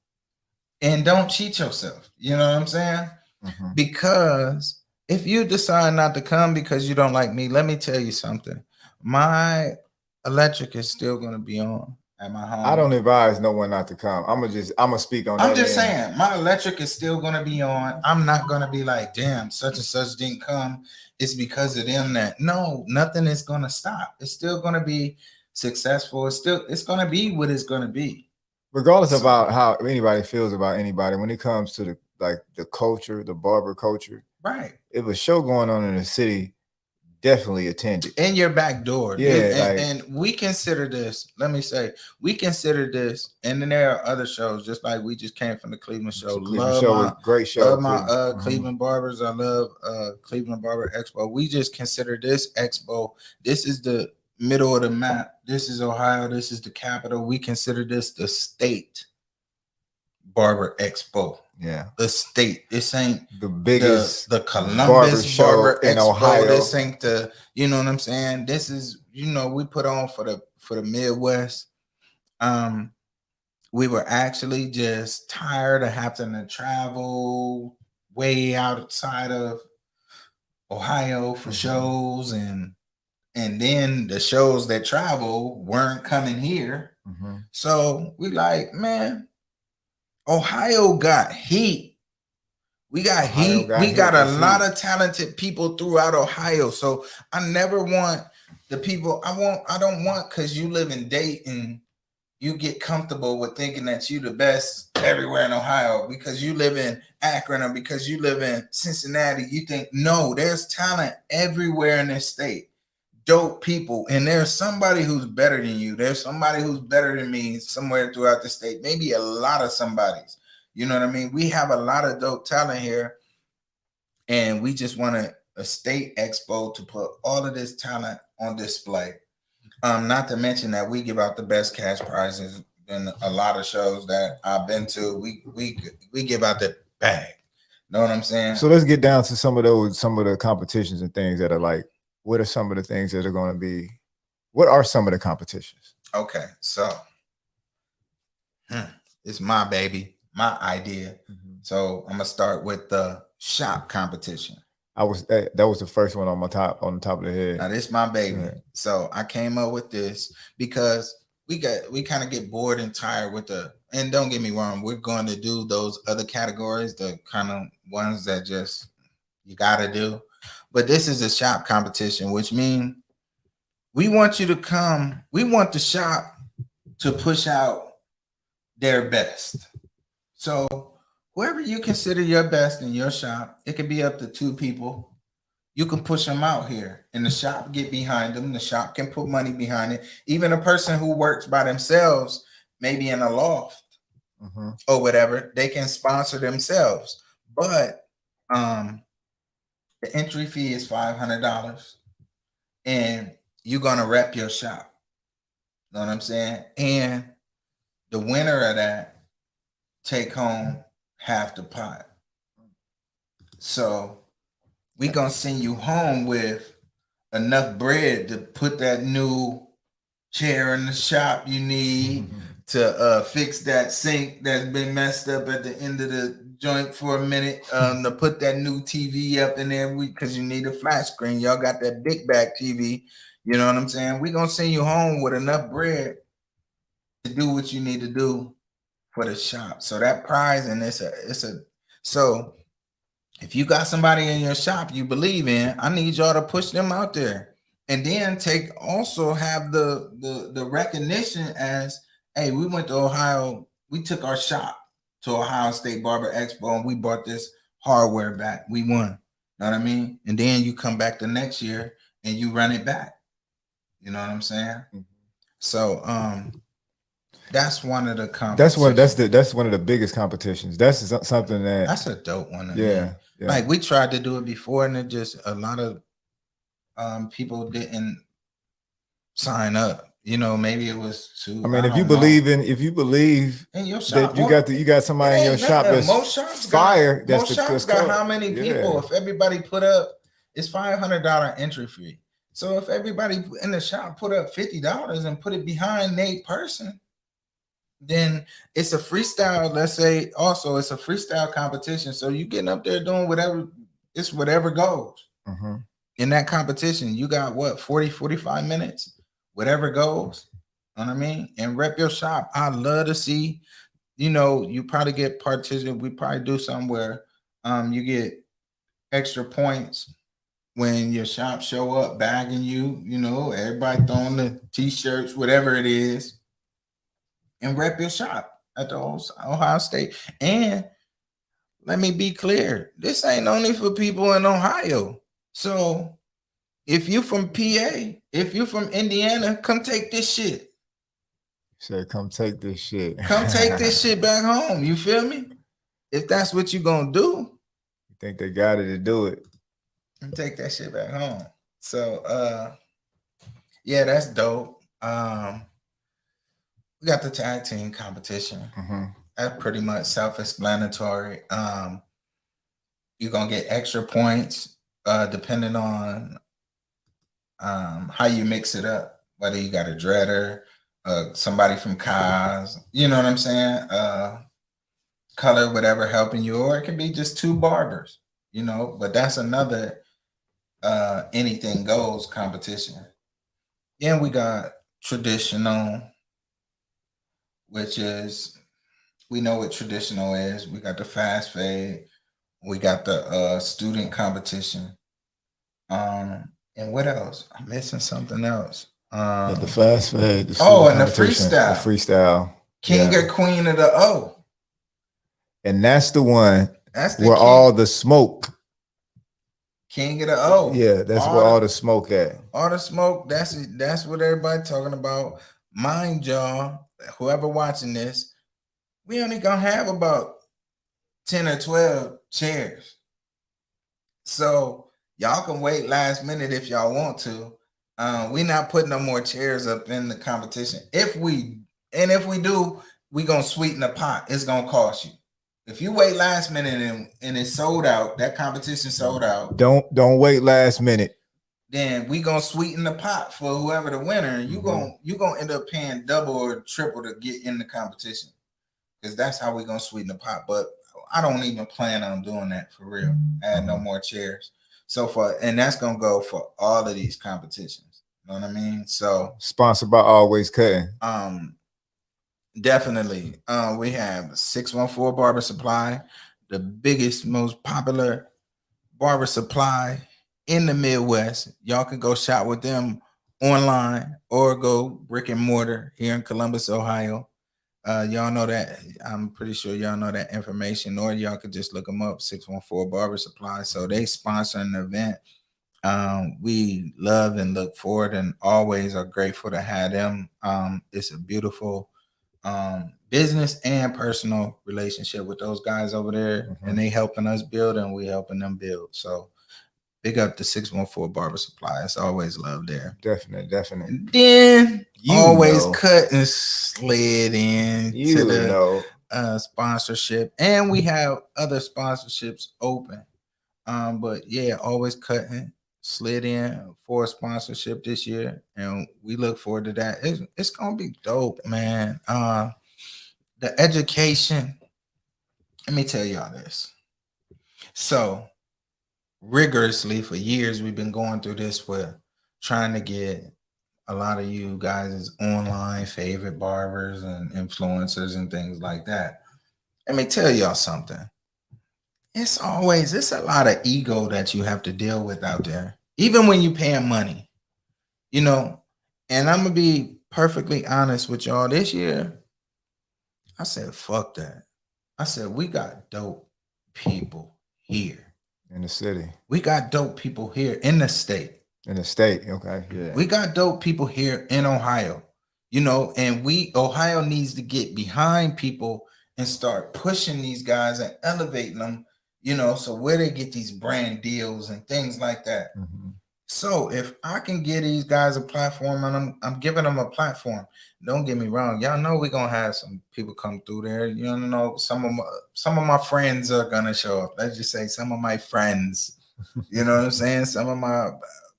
and don't cheat yourself. You know what I'm saying? Because if you decide not to come because you don't like me, let me tell you something. My electric is still going to be on at my home. I don't advise no one not to come. I'm gonna speak on that. I'm just saying, my electric is still gonna be on. I'm not gonna be like, damn, such and such didn't come. It's because of them that. No, nothing is gonna stop. It's still gonna be successful. It's gonna be what it's gonna be. Regardless about how anybody feels about anybody, when it comes to the culture, the barber culture, right? If a show going on in the city, definitely attended. In your back door. Yeah. And we consider this, let me say, we consider this, and then there are other shows, just like we just came from the Cleveland show. Great show. Love my Cleveland barbers. I love Cleveland Barber Expo. We just consider this expo. This is the middle of the map. This is Ohio. This is the capital. We consider this the state Barber Expo. Yeah. The state. This ain't the biggest the Columbus Barber in Expo. Ohio. This ain't the, you know what I'm saying? This is, you know, we put on for the Midwest. We were actually just tired of having to travel way outside of Ohio for shows, and then the shows that travel weren't coming here. So we like, man, Ohio got heat. We got heat. We got a lot of talented people throughout Ohio. So I never want the people I don't want, because you live in Dayton, you get comfortable with thinking that you the best everywhere in Ohio, because you live in Akron or because you live in Cincinnati. You think, no, there's talent everywhere in this state. Dope people, and there's somebody who's better than you. There's somebody who's better than me somewhere throughout the state. Maybe a lot of somebodies. You know what I mean? We have a lot of dope talent here, and we just want a state expo to put all of this talent on display. Not to mention that we give out the best cash prizes in a lot of shows that I've been to. We give out the bag. Know what I'm saying? So let's get down to some of the competitions and things that are like. What are some of the things that are going to be? What are some of the competitions? Okay, so it's my baby, my idea. So I'm gonna start with the shop competition. That was the first one on the top of the head. Now this is my baby. Yeah. So I came up with this because we kind of get bored and tired with and don't get me wrong, we're going to do those other categories, the kind of ones that just you gotta do. But this is a shop competition, which means we want you to come. We want the shop to push out their best. So whoever you consider your best in your shop, it could be up to 2 people. You can push them out here, and the shop get behind them. The shop can put money behind it. Even a person who works by themselves, maybe in a loft or whatever, they can sponsor themselves. But the entry fee is $500, and you're gonna rep your shop. Know what I'm saying? And the winner of that take home half the pot. So we gonna send you home with enough bread to put that new chair in the shop you need, to fix that sink that's been messed up at the end of the joint for a minute, to put that new TV up in there, because you need a flat screen. Y'all got that big back TV. You know what I'm saying? We're gonna send you home with enough bread to do what you need to do for the shop. So that prize, and so if you got somebody in your shop you believe in, I need y'all to push them out there, and then also have the recognition as, hey, we went to Ohio, we took our shop to Ohio State Barber Expo, and we brought this hardware back. We won. Know what I mean? And then you come back the next year and you run it back. You know what I'm saying? So that's one of the competitions. That's one of the biggest competitions. That's something that's a dope one. Yeah. Like we tried to do it before, and it just a lot of people didn't sign up. You know, maybe it was too. I mean, if you believe in your shop, that you got somebody in your shop that's most shops fire. Most shops got how many people? If everybody put up, it's $500 entry fee. So if everybody in the shop put up $50 and put it behind Nate person, then it's a freestyle. Let's say also it's a freestyle competition. So you getting up there doing whatever. It's whatever goes. In that competition. You got what, 40, 45 minutes? Whatever goes, you know what I mean? And rep your shop. I'd love to see, you know, you probably get partition. We probably do something where you get extra points when your shop show up bagging you, you know, everybody throwing the t-shirts, whatever it is, and rep your shop at the Ohio State. And let me be clear, this ain't only for people in Ohio. So if you from PA, if you from Indiana, come take this shit. Say, come take this shit. Come take this shit back home. You feel me? If that's what you gonna do. You think they got it to do it. And take that shit back home. So yeah, that's dope. We got the tag team competition. That's pretty much self-explanatory. You're gonna get extra points depending on how you mix it up. Whether you got a dreader, somebody from Kaz, you know what I'm saying? Color, whatever, helping you, or it can be just 2 barbers, you know. But that's another anything goes competition. Then we got traditional, which is, we know what traditional is. We got the fast fade. We got the student competition. And what else? I'm missing something else. The fast fade. And the freestyle. The freestyle. King or queen of the O. And that's the one where all the smoke. King of the O. Yeah, that's where all the smoke at. All the smoke. That's what everybody talking about. Mind y'all, whoever watching this, we only gonna have about 10 or 12 chairs. So y'all can wait last minute if y'all want to. We not putting no more chairs up in the competition. If we do, we gonna sweeten the pot. It's gonna cost you. If you wait last minute and it's sold out, that competition sold out. Don't wait last minute. Then we gonna sweeten the pot for whoever the winner. You gonna end up paying double or triple to get in the competition, because that's how we gonna sweeten the pot. But I don't even plan on doing that for real. Add no more chairs. And that's gonna go for all of these competitions. You know what I mean? So sponsored by Always Cutting. Definitely. We have 614 Barber Supply, the biggest, most popular barber supply in the Midwest. Y'all can go shop with them online or go brick and mortar here in Columbus, Ohio. Y'all know that. I'm pretty sure y'all know that information, or y'all could just look them up, 614 Barber Supply. So they sponsor an event. We love and look forward and always are grateful to have them. It's a beautiful business and personal relationship with those guys over there, and they helping us build and we helping them build. So big up to 614 Barber Supply. It's always love there. Definitely. And then Always Cutting slid in to the sponsorship, and we have other sponsorships open. But yeah, Always Cutting slid in for a sponsorship this year, and we look forward to that. It's gonna be dope, man. The education, let me tell y'all this. So rigorously for years we've been going through this with trying to get a lot of you guys' online favorite barbers and influencers and things like that. Let me tell y'all something. It's a lot of ego that you have to deal with out there, even when you paying money, you know. And I'm gonna be perfectly honest with y'all. This year, I said, fuck that. I said, we got dope people here in the city. We got dope people here in the state. In the state, okay, yeah. We got dope people here in Ohio, you know, and Ohio needs to get behind people and start pushing these guys and elevating them, you know, so where they get these brand deals and things like that. So if I can give these guys a platform, and I'm giving them a platform, don't get me wrong, y'all know we're gonna have some people come through there. You know, some of my friends are gonna show up. Let's just say some of my friends, you know what I'm saying? Some of my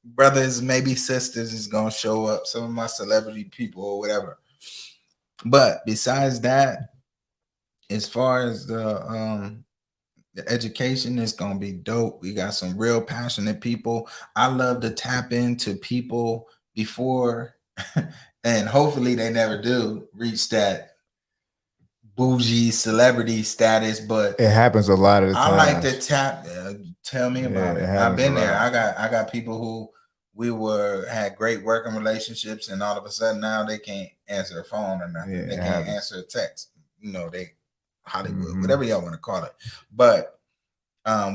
brothers, maybe sisters, is gonna show up. Some of my celebrity people or whatever. But besides that, as far as the education is gonna be dope. We got some real passionate people. I love to tap into people before, and hopefully they never do reach that bougie celebrity status. But it happens a lot of the time. I like to tap. Tell me about it. I've been there. I got people who had great working relationships, and all of a sudden now they can't answer a phone or nothing. They can't answer a text. You know, they Hollywood, whatever y'all want to call it. But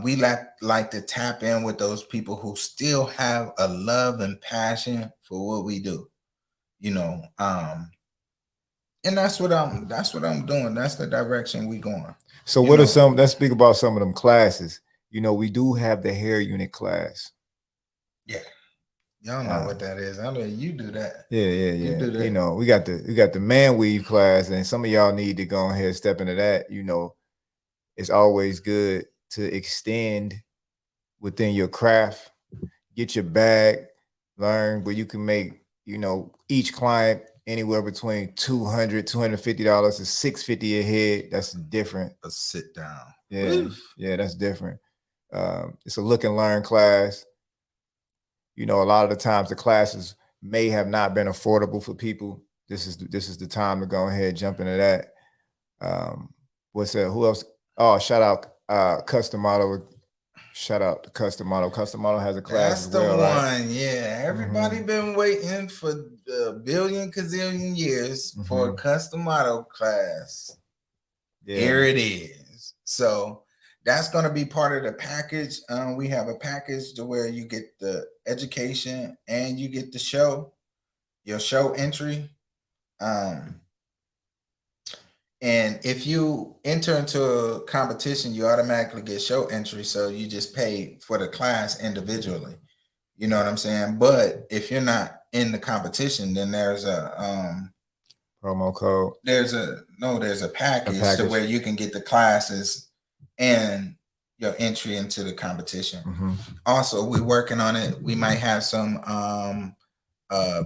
we like to tap in with those people who still have a love and passion for what we do, you know. And that's what I'm doing. That's the direction we going. So what are some, let's speak about some of them classes. You know, we do have the hair unit class. Yeah. Y'all know what that is. I mean, you do that. Yeah. You do that. You know, we got the man weave class, and some of y'all need to go ahead and step into that. You know, it's always good to extend within your craft, get your bag, learn where you can make, you know, each client anywhere between $200, $250 to $650 a head. That's different. A sit down. Yeah, that's different. It's a look and learn class. You know, a lot of the times the classes may have not been affordable for people. This is the time to go ahead and jump into that. What's that? Who else? Oh, shout out Custom Model. Shout out to Custom Model. Custom Model has a class. That's the one. Right? Yeah, everybody been waiting for a billion gazillion years for a Custom Model class. Yeah. Here it is. So that's going to be part of the package. We have a package to where you get the education and you get the show, your show entry. And if you enter into a competition, you automatically get show entry. So you just pay for the class individually. You know what I'm saying? But if you're not in the competition, then there's a promo code. There's a package to where you can get the classes and your entry into the competition. Also, we're working on it. We might have some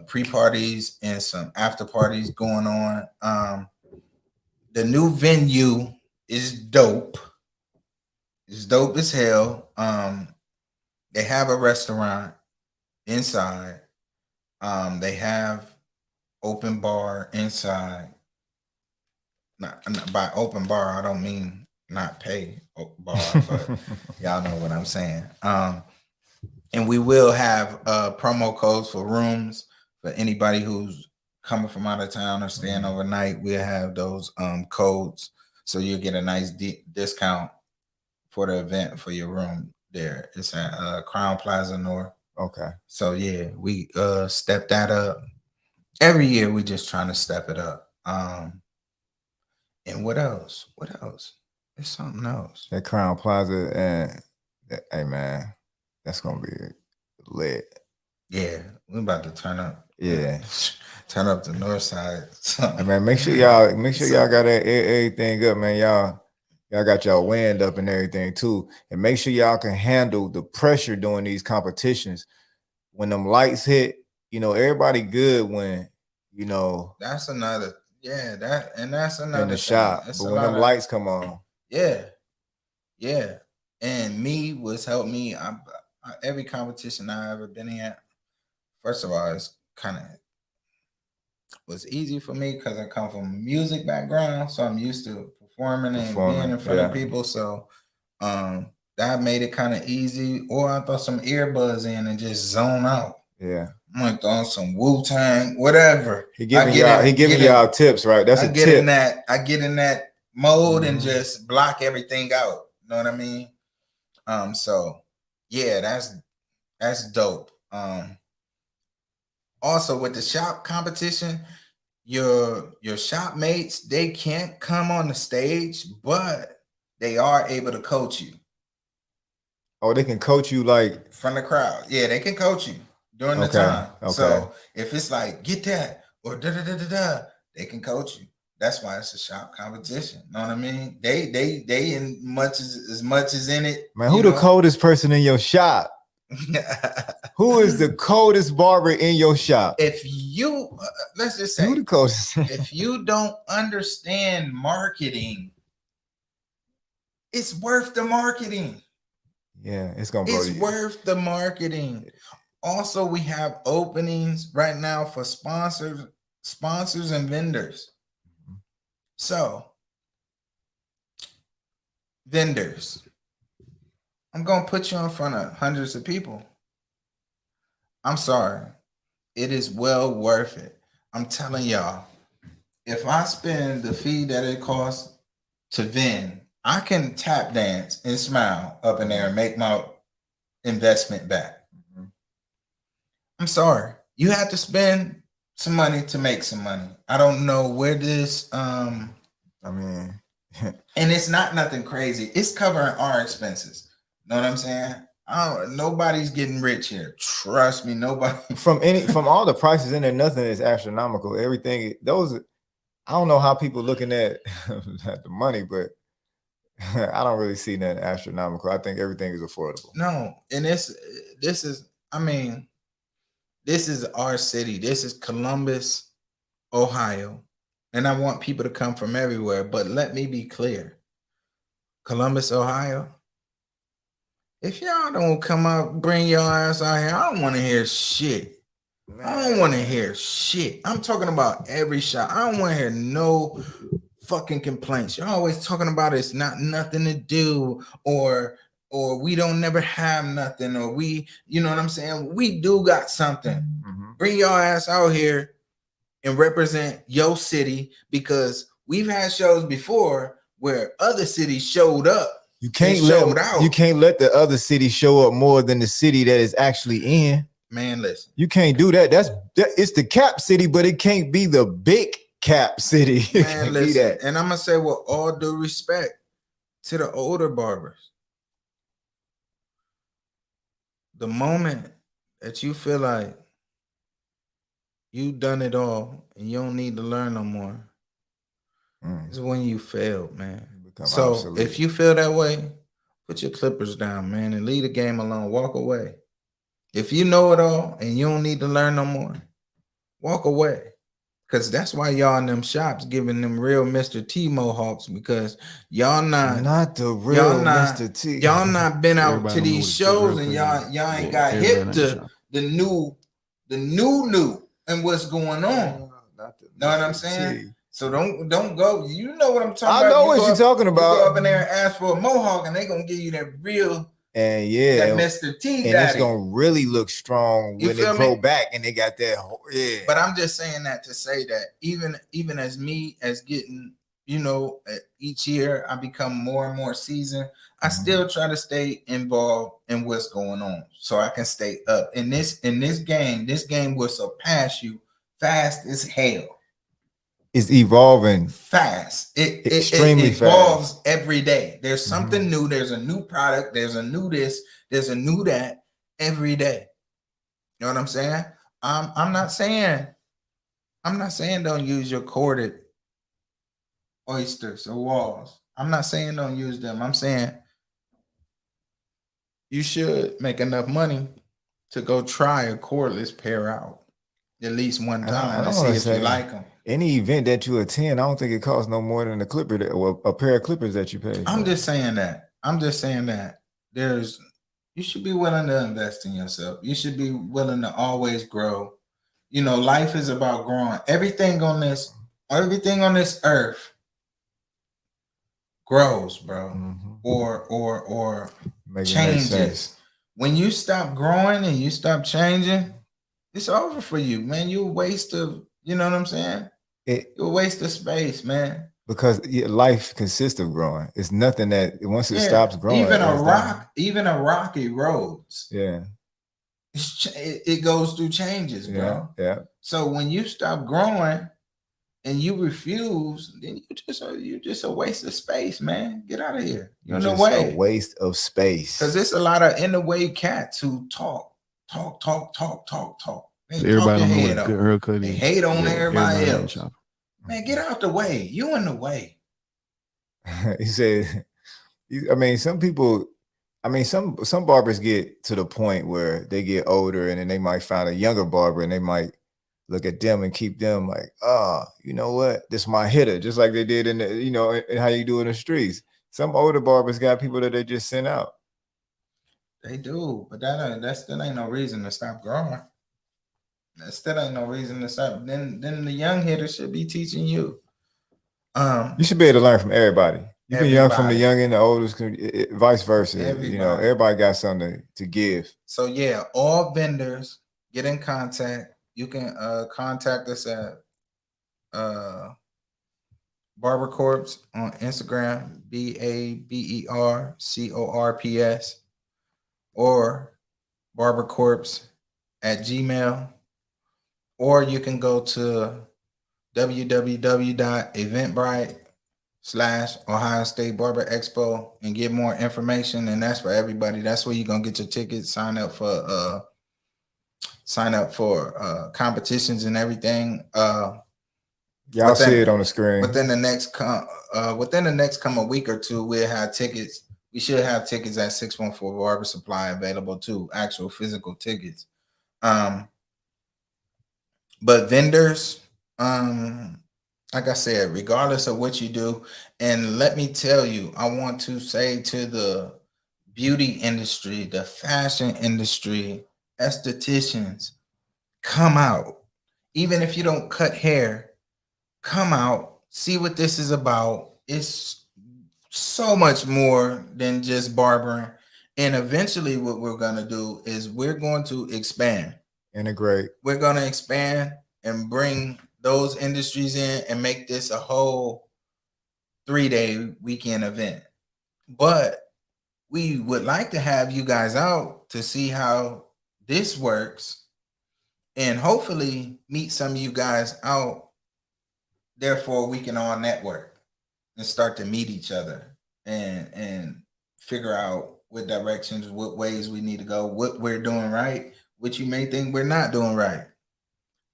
pre-parties and some after parties going on. The new venue is dope. It's dope as hell. They have a restaurant inside. They have open bar inside. Not by open bar, I don't mean not pay bar, but y'all know what I'm saying. And we will have promo codes for rooms for anybody who's coming from out of town or staying overnight. We'll have those codes, so you'll get a nice discount for the event for your room there. It's at Crown Plaza North. Okay. So yeah, we step that up. Every year we just trying to step it up. And what else? There's something else. That Crown Plaza, and hey man, that's gonna be lit. Yeah, we're about to turn up. Yeah. Turn up the north side. Hey man, make sure y'all got everything up, man. Y'all got y'all wind up and everything too. And make sure y'all can handle the pressure during these competitions. When them lights hit, you know, everybody good when, you know. That's another, that's another in the shop. But when them lights come on. Yeah. And me was help me. Every competition I ever been in, first of all, it's kind of was easy for me because I come from a music background, so I'm used to performing and being in front of people. So that made it kind of easy. Or I throw some earbuds in and just zone out. Yeah, I'm like throwing some Wu-Tang, whatever. He giving y'all tips, right? That's a tip. I get in that mode and just block everything out. You know what I mean? So yeah, that's dope. Also with the shop competition, your shop mates, they can't come on the stage, but they are able to coach you. Oh, they can coach you like from the crowd. Yeah, they can coach you during the time. Okay. So if it's like get that or they can coach you. That's why it's a shop competition. Know what I mean? They in as much as in it. Man, who the coldest person in your shop? Who is the coldest barber in your shop? If you let's just say who the coldest? If you don't understand marketing, it's worth the marketing. Yeah, it's worth the marketing. Also, we have openings right now for sponsors and vendors. So, vendors, I'm gonna put you in front of hundreds of people. I'm sorry, it is well worth it. I'm telling y'all, if I spend the fee that it costs to vend, I can tap dance and smile up in there and make my investment back. I'm sorry, you have to spend some money to make some money. I don't know where this I mean and it's not nothing crazy. It's covering our expenses. Know what I'm saying? Nobody's getting rich here. Trust me, nobody. From all the prices in there, nothing is astronomical. Everything I don't know how people looking at the money, but I don't really see nothing astronomical. I think everything is affordable. No, and this is our city. This is Columbus, Ohio. And I want people to come from everywhere. But let me be clear. Columbus, Ohio. If y'all don't come up, bring your ass out here, I don't want to hear shit. I don't want to hear shit. I'm talking about every shot. I don't want to hear no fucking complaints. You're always talking about it's not nothing to do, or we don't never have nothing, or we, you know what I'm saying? We do got something. Bring your ass out here and represent your city, because we've had shows before where other cities showed up. You can't let the other city show up more than the city that is actually in. Man, listen. You can't do that. It's the cap city, but it can't be the big cap city. Man, listen. And I'm gonna say with all due respect to the older barbers, the moment that you feel like you've done it all and you don't need to learn no more, is when you failed, man. So obsolete. If you feel that way, put your clippers down, man, and leave the game alone. Walk away. If you know it all and you don't need to learn no more, walk away. Because that's why y'all in them shops giving them real Mr. T mohawks, because y'all not the real Mr. T. Y'all not been out to these shows, and y'all ain't got hip to the new and what's going on. Know what I'm saying? So don't go. You know what I'm talking about. I know what you're talking about. You go up in there and ask for a mohawk, and they gonna give you that real. And that Mr. T, and daddy. It's gonna really look strong when they grow back, and they got that. Yeah. But I'm just saying that to say that even as me as getting, you know, each year I become more and more seasoned, I still try to stay involved in what's going on, so I can stay up in this game. This game will surpass you fast as hell. It's evolving fast. It extremely evolves fast every day. There's something new. There's a new product. There's a new this. There's a new that every day. You know what I'm saying? I'm not saying don't use your corded oysters or walls. I'm not saying don't use them. I'm saying you should make enough money to go try a cordless pair out at least one time and see if you like them. Any event that you attend, I don't think it costs no more than a clipper or a pair of clippers that you pay. I'm just saying that. You should be willing to invest in yourself. You should be willing to always grow. You know, life is about growing. Everything on this earth grows, bro, or changes. When you stop growing and you stop changing, it's over for you, man. You're a waste of, you know what I'm saying? You're a waste of space, man. Because life consists of growing. It's nothing that once it stops growing. Even a rocky roads. Yeah. It goes through changes, bro. Yeah. So when you stop growing and you refuse, then you just a waste of space, man. Get out of here. You're in the way. A waste of space. Because there's a lot of in the way cats who talk. Everybody know what a good haircut is. They hate on everybody else. Man, get out the way. You in the way. He said, some barbers get to the point where they get older and then they might find a younger barber and they might look at them and keep them like, you know what? This is my hitter, just like they did in the, you know, in how you do in the streets. Some older barbers got people that they just send out. They do, but that still ain't no reason to stop growing. That still ain't no reason to stop. Then the young hitters should be teaching you. You should be able to learn from everybody. You can learn from the young and the oldest, vice versa. Everybody. You know, everybody got something to give. So yeah, all vendors get in contact. You can contact us at Barber Corps on Instagram, BABERCORPS, or barbercorps@gmail.com. Or you can go to www.eventbrite Ohio State Barber Expo and get more information. And that's for everybody. That's where you're gonna get your tickets, sign up for competitions and everything. Y'all see it on the screen. Within the next coming week or two, we'll have tickets. We should have tickets at 614 Barber Supply available too, actual physical tickets. But vendors, like I said, regardless of what you do, and let me tell you, I want to say to the beauty industry, the fashion industry, estheticians, come out. Even if you don't cut hair, come out, see what this is about. It's so much more than just barbering. And eventually what we're going to do is we're going to expand. Integrate. We're going to expand and bring those industries in and make this a whole 3-day weekend event. But we would like to have you guys out to see how this works and hopefully meet some of you guys out. Therefore, we can all network and start to meet each other and figure out what directions, what ways we need to go, what we're doing right, what you may think we're not doing right.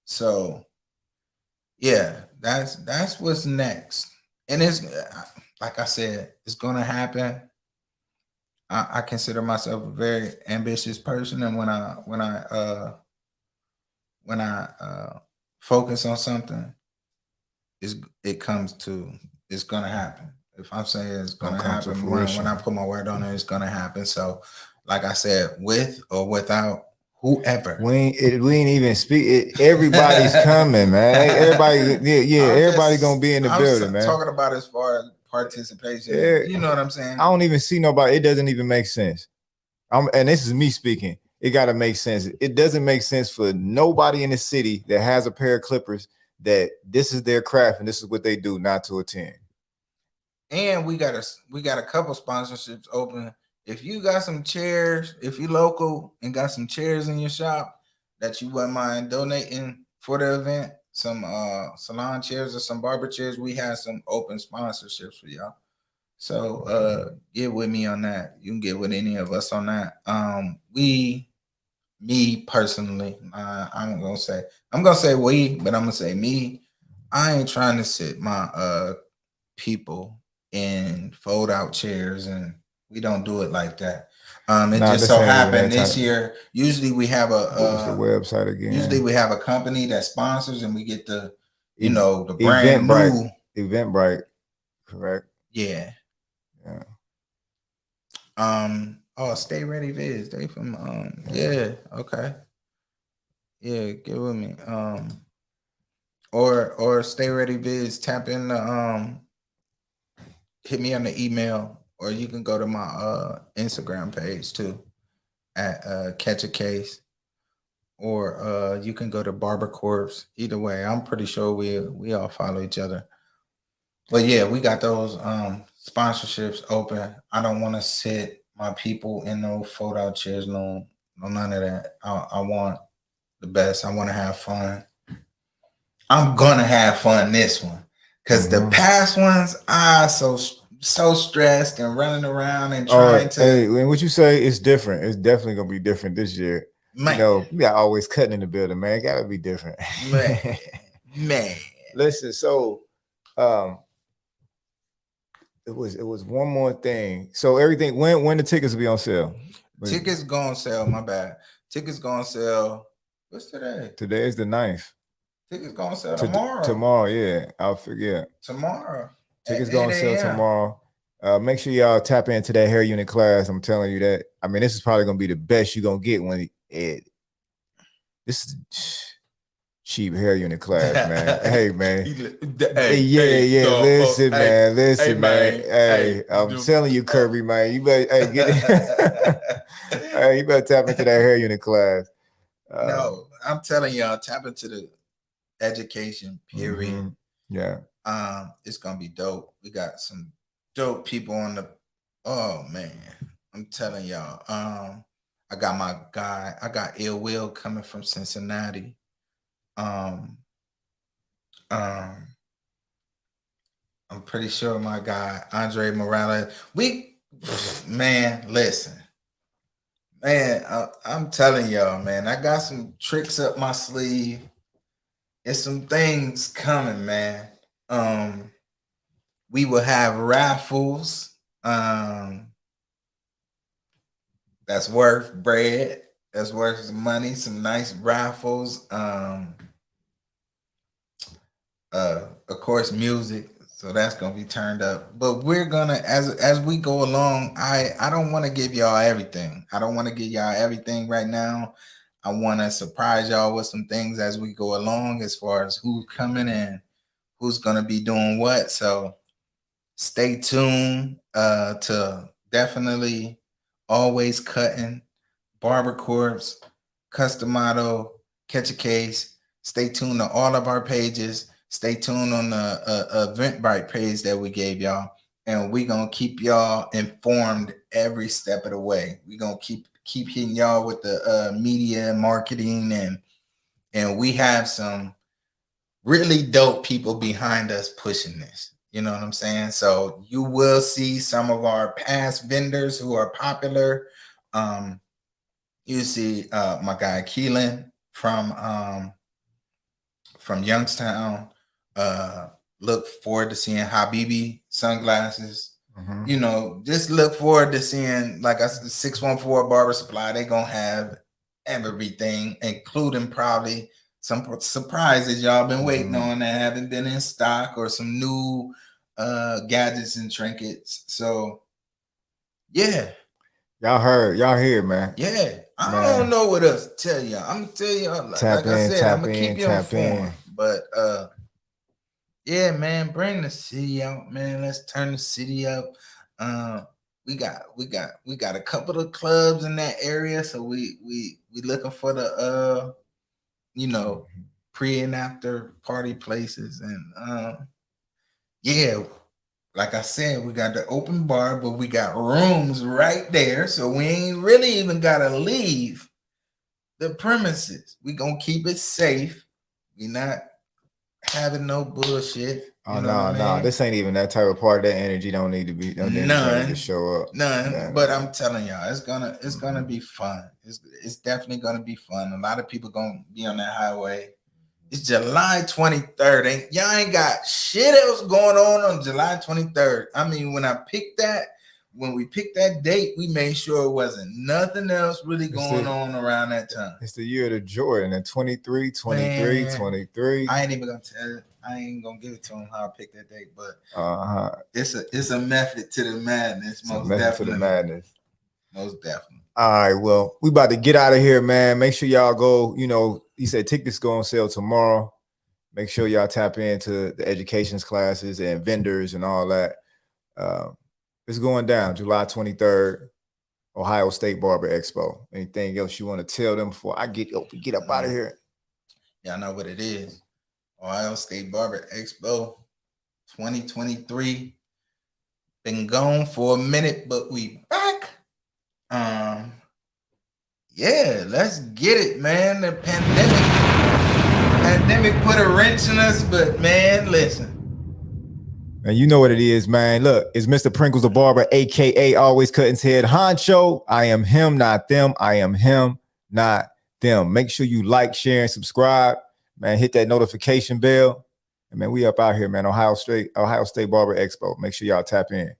So, yeah, that's what's next. And it's, like I said, it's going to happen. I consider myself a very ambitious person, and when I focus on something, it's gonna happen. If I'm saying it's gonna happen, when I put my word on it, it's gonna happen. So, like I said, with or without whoever, we ain't even speak. Everybody's coming, man. Everybody, everybody gonna be in the building, man. Talking about as far as participation, you know what I'm saying? I don't even see nobody. It doesn't even make sense. And this is me speaking. It got to make sense. It doesn't make sense for nobody in the city that has a pair of clippers that this is their craft and this is what they do not to attend. And we got a couple sponsorships open. If you got some chairs, if you local and got some chairs in your shop that you wouldn't mind donating for the event, some salon chairs or some barber chairs, we have some open sponsorships for y'all. So get with me on that. You can get with any of us on that. Me personally, I'm gonna say we, but I'm gonna say me. I ain't trying to sit my people in fold out chairs, and we don't do it like that. It just so happened this year. Usually we have the website again. Usually we have a company that sponsors, and we get the the brand new Eventbrite, correct? Yeah. Stay Ready Viz. They from okay. Yeah, get with me. Or Stay Ready Viz, tap in the hit me on the email, or you can go to my Instagram page too at Catch a Case, or you can go to Barber Corps. Either way, I'm pretty sure we all follow each other. But yeah, we got those sponsorships open. I don't want to sit my people in no fold out chairs, no none of that. I want the best. I want to have fun. I'm gonna have fun this one, because the past ones so stressed and running around and trying to. Hey, when what you say is different. It's definitely gonna be different this year. Man. We got always cutting in the building, man. It gotta be different. Man. Listen, so it was one more thing. So everything, when the tickets will be on sale? Tickets go on sale, my bad. Tickets go on sale. What's today? Today is the 9th. Tickets go on sale tomorrow. Tomorrow, yeah. I'll forget. Tomorrow. Tickets go on sale tomorrow. Make sure y'all tap into that hair unit class. I'm telling you that. I mean, this is probably gonna be the best you're gonna get when this is cheap hair unit class, man. Hey, man. Listen, man. Hey, I'm telling you, Kirby, man. You better get it. Hey, you better tap into that hair unit class. No, I'm telling y'all, tap into the education period. Yeah. It's gonna be dope. We got some dope people on the. Oh man, I'm telling y'all. I got my guy. I got Ill Will coming from Cincinnati. I'm pretty sure my guy Andre Morales. Man, listen, man. I'm telling y'all, man. I got some tricks up my sleeve. There's some things coming, man. We will have raffles. That's worth bread. That's worth some money. Some nice raffles. Of course, music. So that's gonna be turned up. But we're gonna, as we go along, I don't want to give y'all everything. I don't want to give y'all everything right now. I want to surprise y'all with some things as we go along, as far as who's coming in, who's gonna be doing what. So stay tuned to definitely Always Cutting, Barber Corps, Customado, Catch a Case. Stay tuned to all of our pages. Stay tuned on the Eventbrite page that we gave y'all, and we're gonna keep y'all informed every step of the way. We're gonna keep hitting y'all with the media and marketing, and we have some really dope people behind us pushing this. You know what I'm saying? So you will see some of our past vendors who are popular. You see my guy Keelan from Youngstown. Look forward to seeing Habibi sunglasses. You know, just look forward to seeing, like I said, 614 Barber Supply. They're gonna have everything, including probably some surprises y'all been waiting on that haven't been in stock, or some new gadgets and trinkets. So yeah, y'all here, man. Yeah, I don't know what else to tell y'all. I'm gonna tell y'all, like I said, I'm gonna keep you informed. But yeah, man, bring the city out, man. Let's turn the city up. We got a couple of clubs in that area, so we looking for the you know, pre and after party places. And yeah, like I said, we got the open bar, but we got rooms right there, so we ain't really even gotta leave the premises. We gonna keep it safe. We not having no bullshit. Oh no, this ain't even that type of party. That energy don't need to be to show up. None. But I'm telling y'all, it's gonna be fun. It's definitely gonna be fun. A lot of people gonna be on that highway. It's July 23rd. Y'all ain't got shit else going on July 23rd. I mean, when we picked that date, we made sure it wasn't nothing else really going on around that time. It's the year of the Jordan, and 23. I ain't even gonna tell you. I ain't gonna give it to him how I picked that date, but it's a method to the madness. Most definitely. All right, well, we about to get out of here, man. Make sure y'all go. You know, he said tickets go on sale tomorrow. Make sure y'all tap into the educations classes and vendors and all that. It's going down July 23rd, Ohio State Barber Expo. Anything else you want to tell them before I get up out of here? Y'all know what it is. Ohio State Barber Expo 2023. Been gone for a minute, but we back. Yeah, let's get it, man. The pandemic put a wrench in us, but man, listen. And you know what it is, man. Look, it's Mr. Pringles the Barber, aka Always Cutting's Head Honcho. I am him, not them. I am him, not them. Make sure you like, share, and subscribe. Man, hit that notification bell. And man, we up out here, man. Ohio State Barber Expo. Make sure y'all tap in.